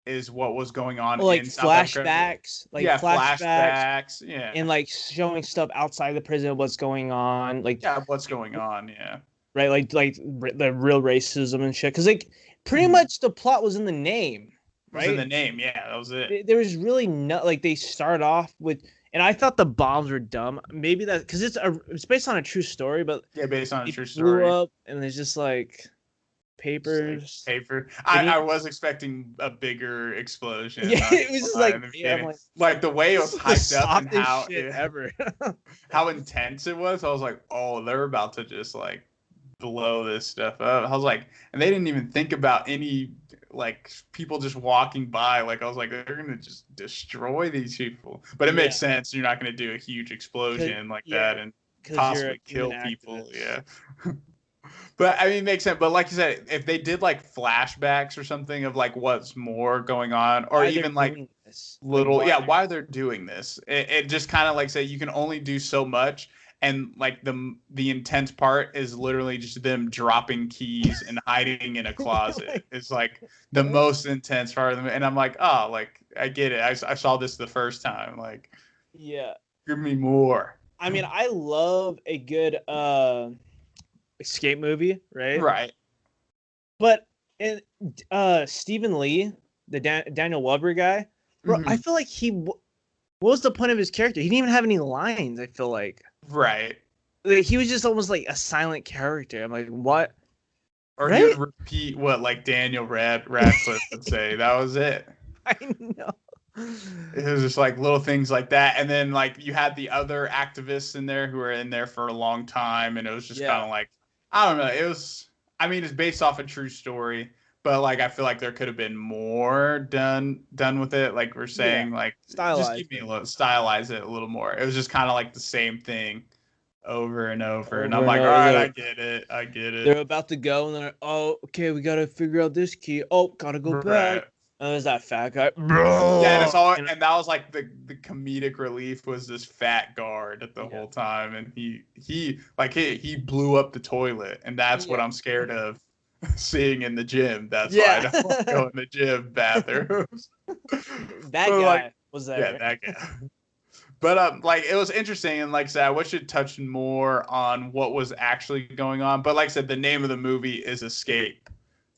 Is what was going on like in South Africa. flashbacks, like Yeah, flashbacks, yeah, and like showing stuff outside the prison, what's going on, like yeah, what's going on, yeah, right, like the real racism and shit. Because like pretty much the plot was in the name, it was in the name, yeah, that was it. There was really no like they start off with, and I thought the bombs were dumb. Maybe that because it's based on a true story, but yeah, based on a true blew story. up, and there's just like papers. Paper. I was expecting a bigger explosion. Yeah, it was just like, yeah, like the way it was hyped up and how ever. how intense it was. I was like, oh, they're about to just like blow this stuff up. I was like, and they didn't even think about any like people just walking by. Like I was like, they're gonna just destroy these people. But it makes sense. You're not gonna do a huge explosion like that and possibly kill people. Yeah. But I mean, it makes sense. But like you said, if they did like flashbacks or something of like what's more going on, or even like little, why they're doing this, it just kind of like say you can only do so much, and like the intense part is literally just them dropping keys and hiding in a closet. It's like the most intense part of them, and I'm like, oh, like I get it. I saw this the first time. Like, yeah, give me more. I mean, I love a good escape movie, right? Right. But in Stephen Lee, the Daniel Weber guy, bro, I feel like what was the point of his character? He didn't even have any lines. I feel like right. Like, he was just almost like a silent character. I'm like, what? Or he would repeat what like Daniel Radcliffe would say. That was it. I know. It was just like little things like that, and then like you had the other activists in there who were in there for a long time, and it was just kind of like, I don't know. It was, I mean, it's based off a true story, but like I feel like there could have been more done with it. Like we're saying, like just give me stylize it a little more. It was just kind of like the same thing over and over, and I'm like, all right, I get it. They're about to go, and they're like, oh, okay, we gotta figure out this key. Oh, gotta go back. And there's that fat guy. Yeah, and it's all, and that was like the comedic relief was this fat guard the whole time, and he blew up the toilet, and that's what I'm scared of seeing in the gym. That's why I don't want to go in the gym bathrooms. That guy was there. Yeah, that guy. But like it was interesting, and like I said, I wish it touched more on what was actually going on. But like I said, the name of the movie is Escape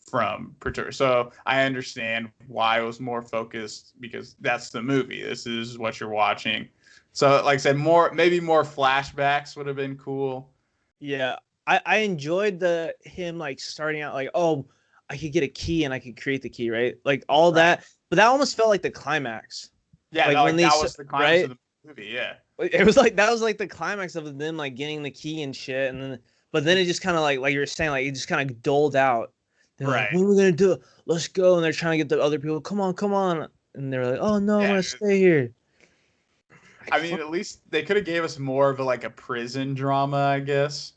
from Pretoria, so I understand why it was more focused, because that's the movie. This is what you're watching. So like I said, maybe more flashbacks would have been cool. Yeah, I enjoyed him like starting out like, oh, I could get a key and I could create the key, right? Like all that, but that almost felt like the climax. Yeah, like, that was the climax of the movie. Yeah, it was like that was like the climax of them like getting the key and shit, and then it just kind of like you were saying, like it just kind of doled out. They're like, what are we gonna do? Let's go. And they're trying to get the other people. Come on. And they're like, oh no, I'm gonna stay here. I mean, at least they could have gave us more of a prison drama, I guess,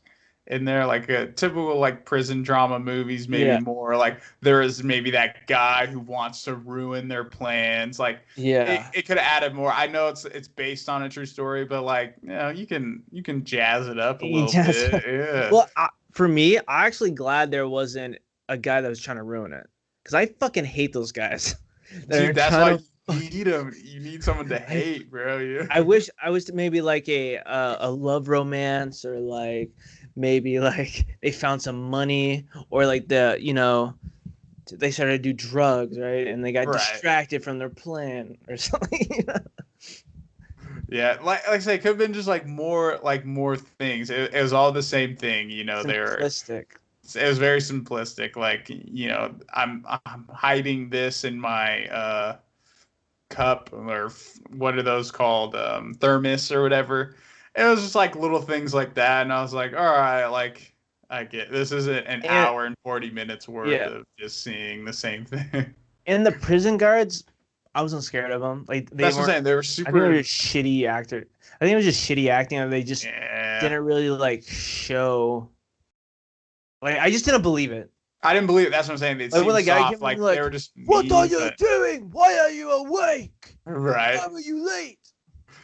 in there, like a typical like prison drama movies. Maybe more like there is maybe that guy who wants to ruin their plans. Like, it could have added more. I know it's based on a true story, but like, you can jazz it up a little bit. Yeah. Well, for me, I'm actually glad there wasn't a guy that was trying to ruin it, because I fucking hate those guys. Dude, that's why you need them. You need someone to hate, bro. Yeah. I wish maybe like a love romance, or like maybe like they found some money, or like they started to do drugs, right? And they got Right. distracted from their plan or something. You know? Yeah, like I say, it could have been just like more things. It was all the same thing, you know. Simplistic. It was very simplistic. Like, you know, I'm hiding this in my cup, or what are those called, thermos or whatever. It was just like little things like that, and I was like, all right, like I get this isn't an hour and 40 minutes worth of just seeing the same thing. And the prison guards, I wasn't scared of them. Like That's what I'm saying. They were super. I think they were just shitty actor. I think it was just shitty acting, and they just didn't really like show. Like I just didn't believe it. I didn't believe it. That's what I'm saying. They seemed soft. Like they were just. What are you doing? Why are you awake? Right. Why were you late?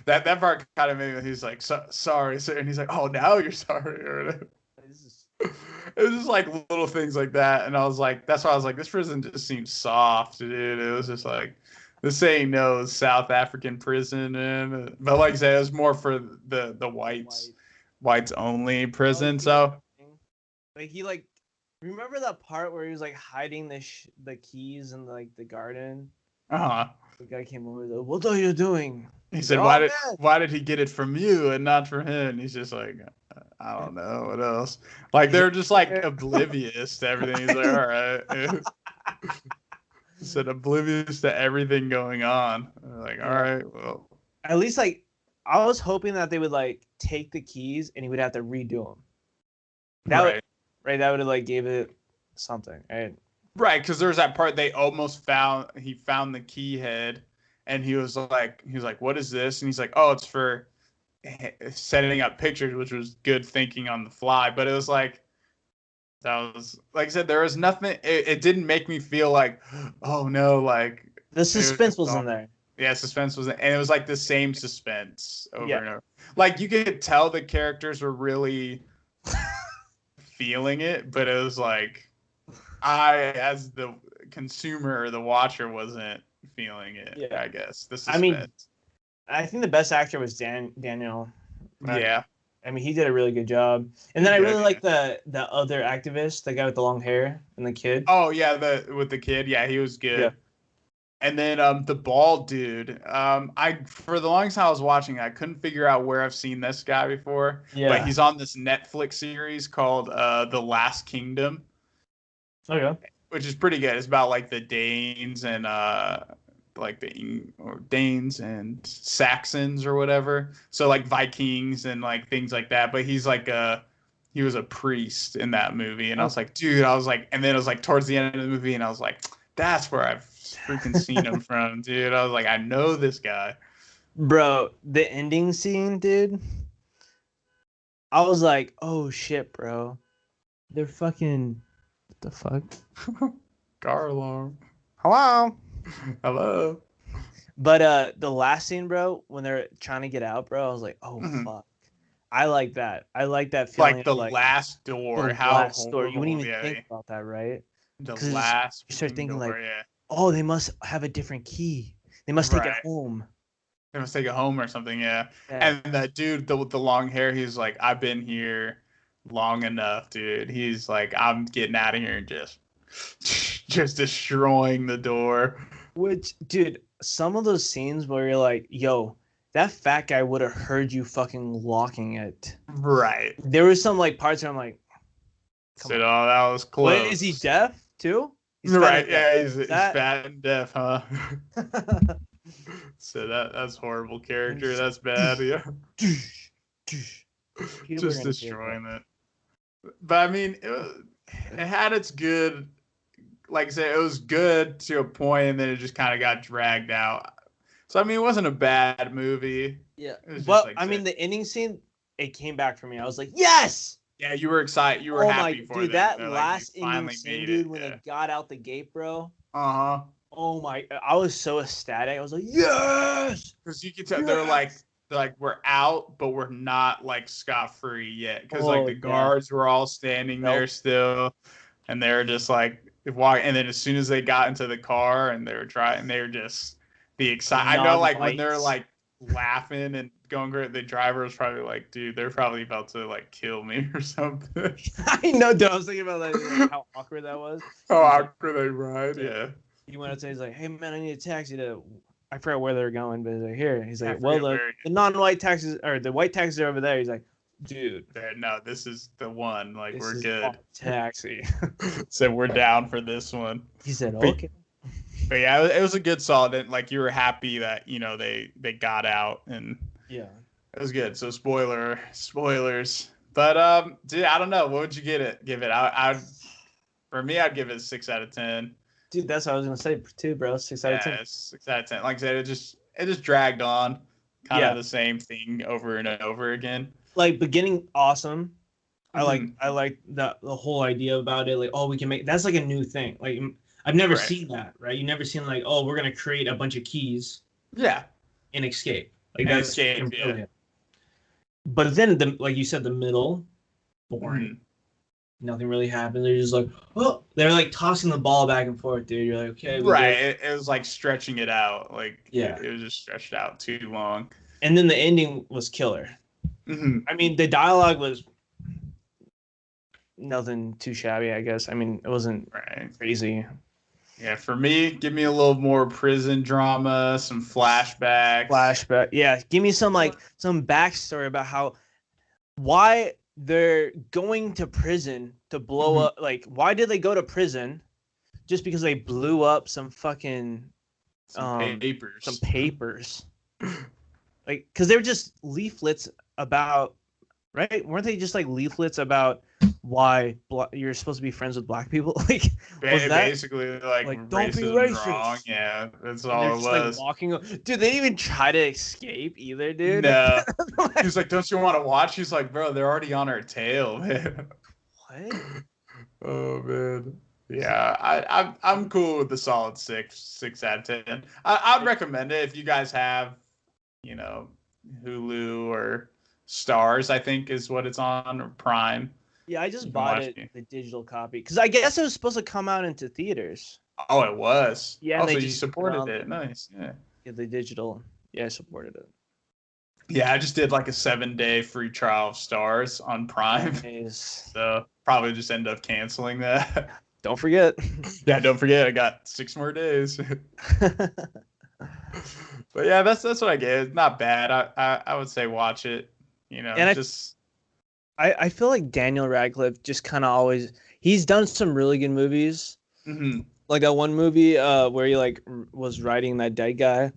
That part kind of made me. He's like, sorry, sir, and he's like, oh, now you're sorry, or whatever. It was just like little things like that, and I was like, that's why I was like, this prison just seems soft, dude. It was just like, this ain't no South African prison, and but like I said, it was more for the whites only prison. So, like he like, remember that part where he was like hiding the keys in like the garden? The guy came over. Like, what are you doing? He said, why did he get it from you and not from him? And he's just like, I don't know what else. Like they're just like oblivious to everything. He's like, all right. He said oblivious to everything going on. Like, all right, well. At least like I was hoping that they would like take the keys and he would have to redo them. That would have like gave it something. Right, because there's that part he found the key head, and he was like, what is this? And he's like, oh, it's for setting up pictures, which was good thinking on the fly. But it was like, that was, like I said, there was nothing, it didn't make me feel like, oh no, like. The suspense was in there. Yeah, suspense was, and it was like the same suspense over and over. Like you could tell the characters were really feeling it, but it was like, I, as the consumer or the watcher, wasn't feeling it. Yeah. I guess the suspense. I mean, I think the best actor was Daniel. Yeah. I mean, he did a really good job. And then I really like the other activist, the guy with the long hair and the kid. Oh yeah, with the kid. Yeah, he was good. Yeah. And then the bald dude. I for the longest time I was watching, I couldn't figure out where I've seen this guy before. Yeah. But he's on this Netflix series called The Last Kingdom. Okay. Which is pretty good. It's about like the Danes and Danes and Saxons or whatever. So like Vikings and like things like that. But he's like he was a priest in that movie, and I was like, dude, and then it was like towards the end of the movie, and I was like, that's where I've freaking seen him from, dude. I was like, I know this guy. Bro, the ending scene, dude. I was like, oh shit, bro. They're fucking. What the fuck? Car alarm. Hello. But the last scene, bro, when they're trying to get out, bro, I was like, oh fuck. I like that. I like that feeling. Like the last door. Last door. You wouldn't even think about that, right? The last. You start thinking door, oh, they must have a different key. They must take it home. They must take it home or something, yeah. And that dude with the long hair, he's like, I've been here long enough, dude. He's like, I'm getting out of here and just destroying the door. Which, dude, some of those scenes where you're like, yo, that fat guy would have heard you fucking locking it. Right. There was some like parts where I'm like, oh, that was close. Wait, is he deaf too? Right, yeah, he's fat and deaf, huh? So that's horrible character. That's bad, yeah. Just destroying it. But I mean, it had its good, like I said, it was good to a point, and then it just kind of got dragged out. So I mean, it wasn't a bad movie. Yeah. Well, I mean, the ending scene, it came back for me. I was like, yes. Yeah, you were excited. You were happy for dude, that last ending scene, dude, when they got out the gate, bro. Oh my! I was so ecstatic. I was like, yes. Because you could tell they're like we're out, but we're not like scot-free yet. Because like the guards were all standing there still, and they're just like walking. And then as soon as they got into the car and they were just the excitement. I know, like when they're like laughing and going great. The driver was probably like, dude, they're probably about to like kill me or something. I know, dude. I was thinking about like how awkward that was. How awkward they ride, yeah. He went outside. He's like, "Hey man, I need a taxi to." I forgot where they were going, but he's like, "Here." He's like, "Well, the non-white taxis or the white taxis are over there." He's like, "Dude, no, this is the one. Like, we're good." Taxi. So we're down for this one. He said, "Okay." But yeah, it was a good solid. Like, you were happy that they got out, and yeah, it was good. So spoilers. But dude, I don't know. What would you give it? For me, I'd give it a 6 out of 10. Dude, that's what I was gonna say too, bro. 6 out of 10. 6 out of 10. Like I said, it just dragged on, kind of the same thing over and over again. Like, beginning awesome. I like the whole idea about it. Like, oh, we can make that's like a new thing. Like, I've never seen that, right? You never seen like, oh, we're gonna create a bunch of keys. Yeah. And escape. Like, that's escape. Yeah. But then, like you said, the middle, boring. Mm-hmm. Nothing really happened. They're just like, oh, they're like tossing the ball back and forth, dude. You're like, okay, right. It was like stretching it out. Like, it was just stretched out too long. And then the ending was killer. Mm-hmm. I mean, the dialogue was nothing too shabby, I guess. I mean, it wasn't crazy. Yeah, for me, give me a little more prison drama, some flashbacks. Yeah, give me some backstory about why they're going to prison to blow up. Like, why did they go to prison? Just because they blew up some fucking papers. Like, because they were just leaflets about, right? Weren't they just like leaflets about why you're supposed to be friends with black people? Like, basically like don't be racist. Wrong. Yeah, that's all it was. Like, walking, dude, they didn't even try to escape either, dude. No. He's like, don't you want to watch? He's like, bro, they're already on our tail, man. What? Oh man. Yeah, I'm cool with the solid 6 out of 10. I'd recommend it if you guys have, Hulu or Stars, I think is what it's on, or Prime. Yeah, I just bought the digital copy because I guess it was supposed to come out into theaters. Oh, it was. Yeah, also you supported it. Nice. Yeah. Yeah, the digital. Yeah, I supported it. Yeah, I just did like a 7-day free trial of Stars on Prime. Nice. So probably just end up canceling that. Don't forget. Yeah, don't forget. I got 6 more days. But yeah, that's what I get. It's not bad. I would say watch it. I feel like Daniel Radcliffe just kind of always he's done some really good movies. Mm-hmm. Like that one movie where he like was writing that dead guy,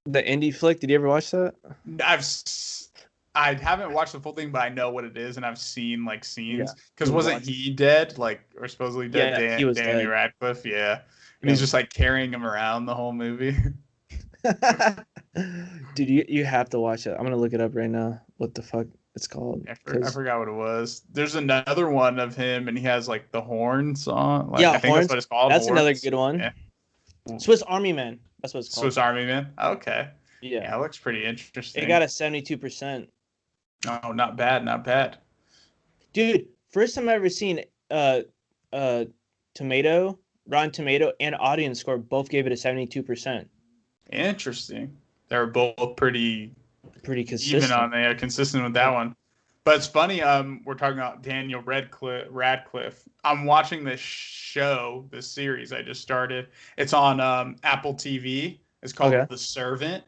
the indie flick. Did you ever watch that? I haven't watched the full thing, but I know what it is, and I've seen like scenes. Because wasn't he dead? Like, or supposedly dead? Yeah, he was Daniel dead. Radcliffe. Yeah, and he's just like carrying him around the whole movie. Dude, you have to watch it. I'm gonna look it up right now. What the fuck it's called? I forgot what it was. There's another one of him, and he has like the horns on. Like, yeah, I think horns. that's what it's called. That's horns. Another good one. Yeah. Swiss Army Man. That's what it's called. Swiss Army Man. Okay. Yeah, it looks pretty interesting. It got a 72%. Oh, not bad. Dude, first time I ever seen Rotten Tomato and audience score both gave it a 72%. Interesting. They're both pretty consistent. Even on there, consistent with that one. But it's funny. We're talking about Daniel Radcliffe. I'm watching this series I just started. It's on Apple TV. It's called The Servant.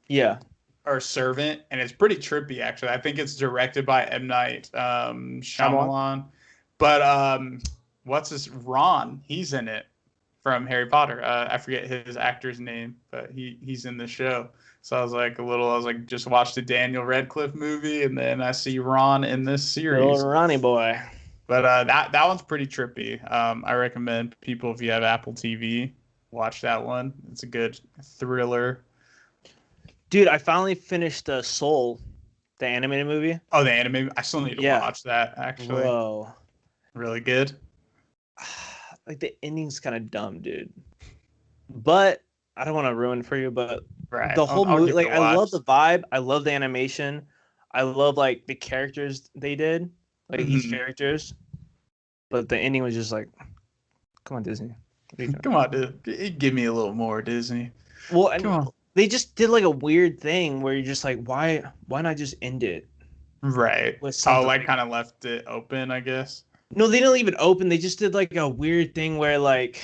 Yeah. Or Servant, and it's pretty trippy actually. I think it's directed by M. Night Shyamalan. But what's this? Ron, he's in it from Harry Potter. I forget his actor's name, but he's in the show. So I was like, just watch the Daniel Radcliffe movie, and then I see Ron in this series. Little Ronnie boy. But that one's pretty trippy. I recommend people, if you have Apple TV, watch that one. It's a good thriller. Dude, I finally finished Soul, the animated movie. Oh, the anime. I still need to watch that, actually. Whoa. Really good? Like, the ending's kind of dumb, dude. But, I don't want to ruin it for you, but the whole movie, like, I love the vibe. I love the animation. I love, like, the characters they did. Like, each characters. But the ending was just like, come on, Disney. Come on, dude. Give me a little more, Disney. Well, they just did like a weird thing where you're just like, why not just end it Right. with Oh, something? like kind of left it open, I guess. No, they didn't leave it open. They just did like a weird thing where like,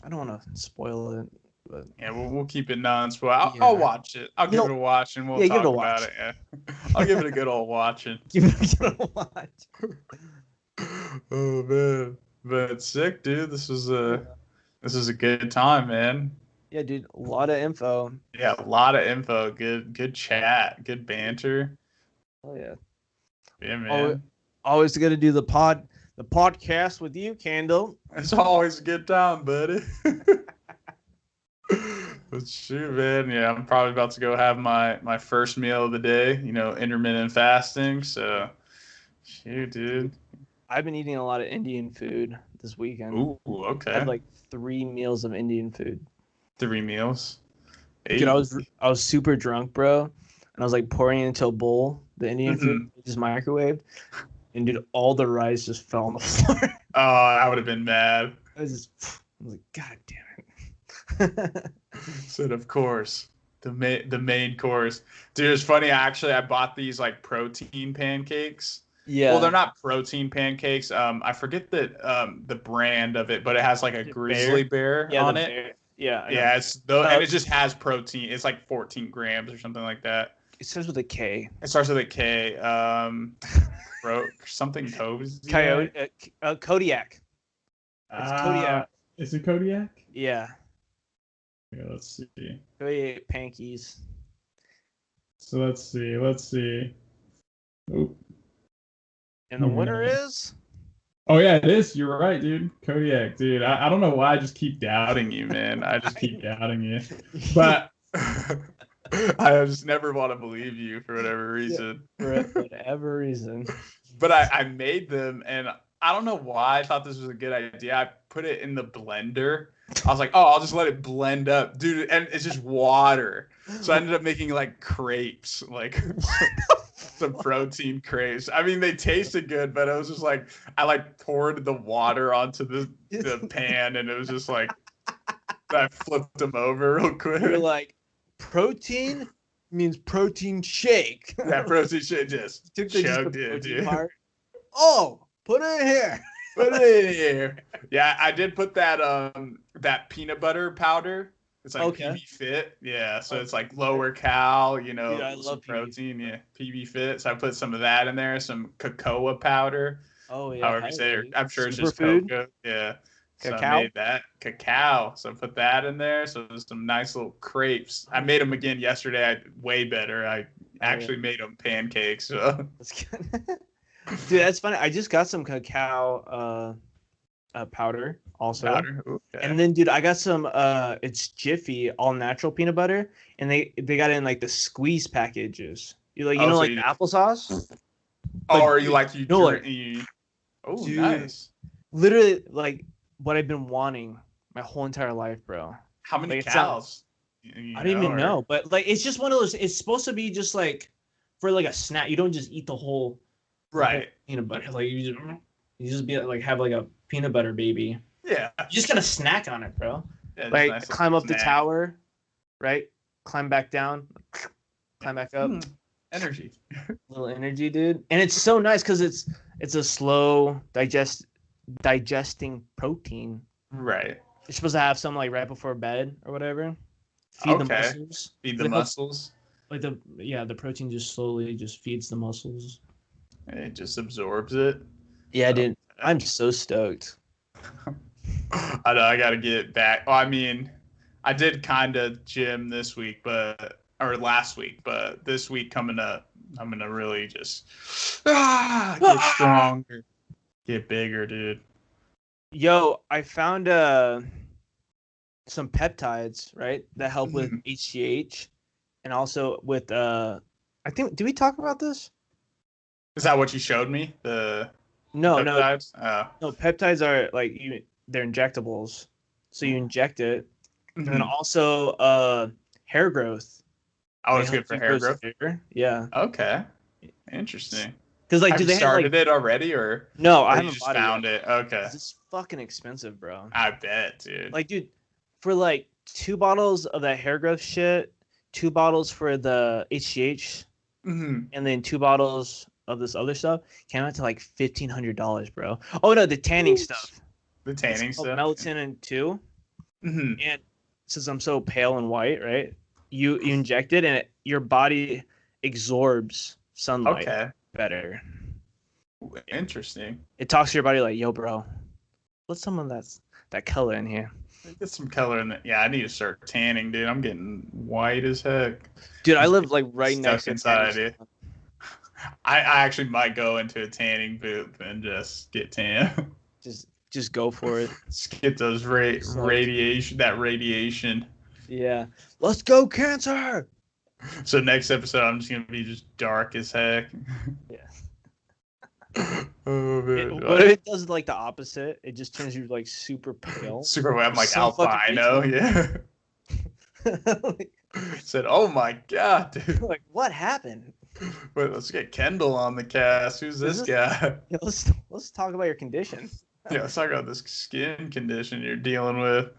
I don't want to spoil it, but Yeah, we'll keep it non-spoil. I'll yeah, watch it. I'll you give it know, a watch and we'll yeah, give it a talk about watch. it. Yeah, I'll give it a good old watching. Give it a watch. Oh man, but sick, dude. This was Yeah. a good time, man. Yeah, dude, a lot of info. Yeah, a lot of info. Good chat. Good banter. Oh yeah. Yeah, Always, man. always gonna do the podcast with you, Kendall. It's always a good time, buddy. But shoot, man. Yeah, I'm probably about to go have my first meal of the day. Intermittent fasting. So, shoot, dude. I've been eating a lot of Indian food this weekend. Ooh, I okay. had like 3 meals of Indian food. 3 meals. Dude, I was super drunk, bro, and I was like pouring it into a bowl, the Indian food, just microwaved, and dude, all the rice just fell on the floor. Oh, I would have been mad. I was like, God damn it. Said, of course, the main course, dude. It's funny. I bought these like protein pancakes. Yeah. Well, they're not protein pancakes. I forget the brand of it, but it has like a grizzly bear on it. Bear. Yeah. Yeah, and it just has protein. It's like 14 grams or something like that. It starts with a K. It starts with a K. Something Cozy. Coyote. Kodiak. It's Kodiak. Is it Kodiak? Yeah. Yeah, let's see. Kodiak pankies. So let's see. Oh. And the winner is? Oh yeah, it is. You're right, dude. Kodiak, dude. I don't know why I just keep doubting you, man. I just keep doubting you. But I just never want to believe you for whatever reason. Yeah, for whatever reason. But I made them, and I don't know why I thought this was a good idea. I put it in the blender. I was like, oh, I'll just let it blend up. Dude, and it's just water. So I ended up making like crepes, like some protein crepes. I mean, they tasted good, but it was just like, I like poured the water onto the pan, and it was just like, I flipped them over real quick. You're like, protein means protein shake. Yeah, protein shake, just chugged it, dude. Part. Oh, put it in here. Put it in here. Yeah, I did put that peanut butter powder. It's like PB Fit. Yeah, so it's like lower cal, Dude, I love protein. Yeah, PB Fit. So I put some of that in there, some cocoa powder. Oh yeah. However you say it. I'm sure it's just Superfood? cocoa. Yeah. Cacao? So I made that cacao. So I put that in there. So there's some nice little crepes. I made them again yesterday. Way better. I actually made them pancakes. So. That's good. Dude, that's funny. I just got some cacao powder also. Powder. Okay. And then, dude, I got some it's Jiffy all natural peanut butter, and they got it in like the squeeze packages. The applesauce. Oh, or you Oh, dude, nice. Literally, like what I've been wanting my whole entire life, bro. How many like, cows? I don't even know, but like it's just one of those. It's supposed to be just like for like a snack. You don't just eat the whole peanut butter. Like you just be like have like a peanut butter baby. Yeah, you just gotta snack on it, bro. Yeah, like nice climb up snack. the tower, right? Climb back down, climb back up. Energy, little energy, dude. And it's so nice because it's a slow digesting protein. Right. You're supposed to have some like right before bed or whatever. Feed the muscles. Feed the muscles. Like the protein just slowly just feeds the muscles. It just absorbs it. Yeah, dude. I'm so stoked. I know. I gotta get back. Well, I mean, I did kind of gym this week, or last week, but this week coming up, I'm gonna really just get stronger, get bigger, dude. Yo, I found some peptides, right, that help with HGH, and also with I think. Did we talk about this? Is that what you showed me? The peptides? No. No, peptides are like they're injectables, so you inject it, and then also hair growth. Oh, it's good for hair growth. Yeah. Okay. Interesting. Because like, have do they started it already, or no? I haven't just found it. Okay. It's fucking expensive, bro. I bet, dude. Like, dude, for like 2 bottles of that hair growth shit, 2 bottles for the HGH, and then 2 bottles of this other stuff came out to like $1,500, bro. Oh no, the tanning stuff. The tanning stuff. Melatonin 2. And since I'm so pale and white, right? You inject it, and your body absorbs sunlight better. Interesting. It talks to your body like, yo, bro, put some of that color in here. Get some color in that. Yeah, I need to start tanning, dude. I'm getting white as heck. Dude, I live like right next to inside it. I actually might go into a tanning booth and just get tan. Just go for it. Just get those radiation. Yeah. Let's go, cancer. So next episode, I'm just gonna be just dark as heck. Yeah. Oh, man. What if it does like the opposite? It just turns you like super pale. Super web, like albino, yeah. Said, oh my god, dude. Like, what happened? Wait, let's get Kendall on the cast. Who's this guy? Yeah, let's talk about your condition. Yeah, let's talk about this skin condition you're dealing with.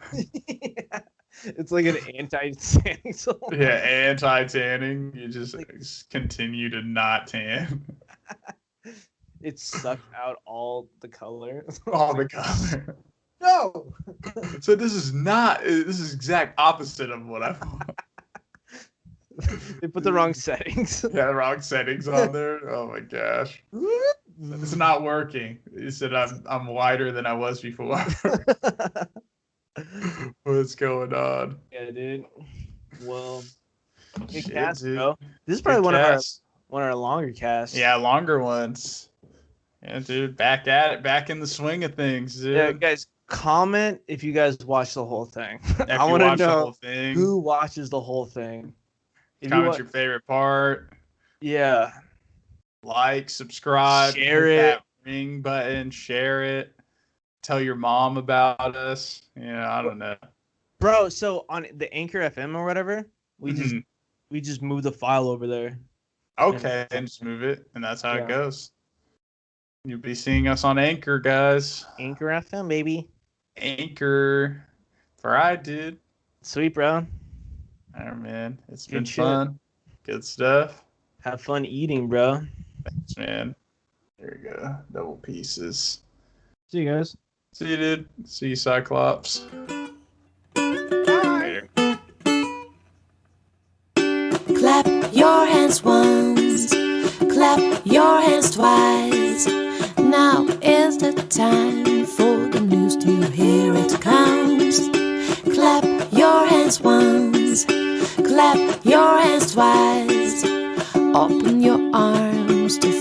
Yeah. It's like an anti-tanning solution. Yeah, anti-tanning. You just continue to not tan. It sucked out all the color. All the color. No. So this is exact opposite of what I want. They put the wrong settings. Yeah, the wrong settings on there. Oh my gosh. It's not working. You said I'm whiter than I was before. What's going on? Yeah, dude. Well, good Shit, cast, dude. bro. This is probably one of our longer casts. Yeah, longer ones. Yeah, dude. Back at it. Back in the swing of things, dude. Yeah, guys, comment if you guys watch the whole thing. I want to know who watches the whole thing. Comment your favorite part. Yeah. Like, subscribe, share it. That ring button, share it. Tell your mom about us. Yeah, I don't know. Bro, so on the Anchor FM or whatever, we just move the file over there. Okay, and just move it, and that's how it goes. You'll be seeing us on Anchor, guys. Anchor FM, baby. Anchor. Right, dude. Sweet, bro. All right, man. It's been fun. Good stuff. Have fun eating, bro. Thanks, man. There you go. Double pieces. See you guys. See you, dude. See you, Cyclops. Bye. Clap your hands once, clap your hands twice. Now is the time for the news to hear it comes. Clap your hands once, clap your hands twice. Open your arms to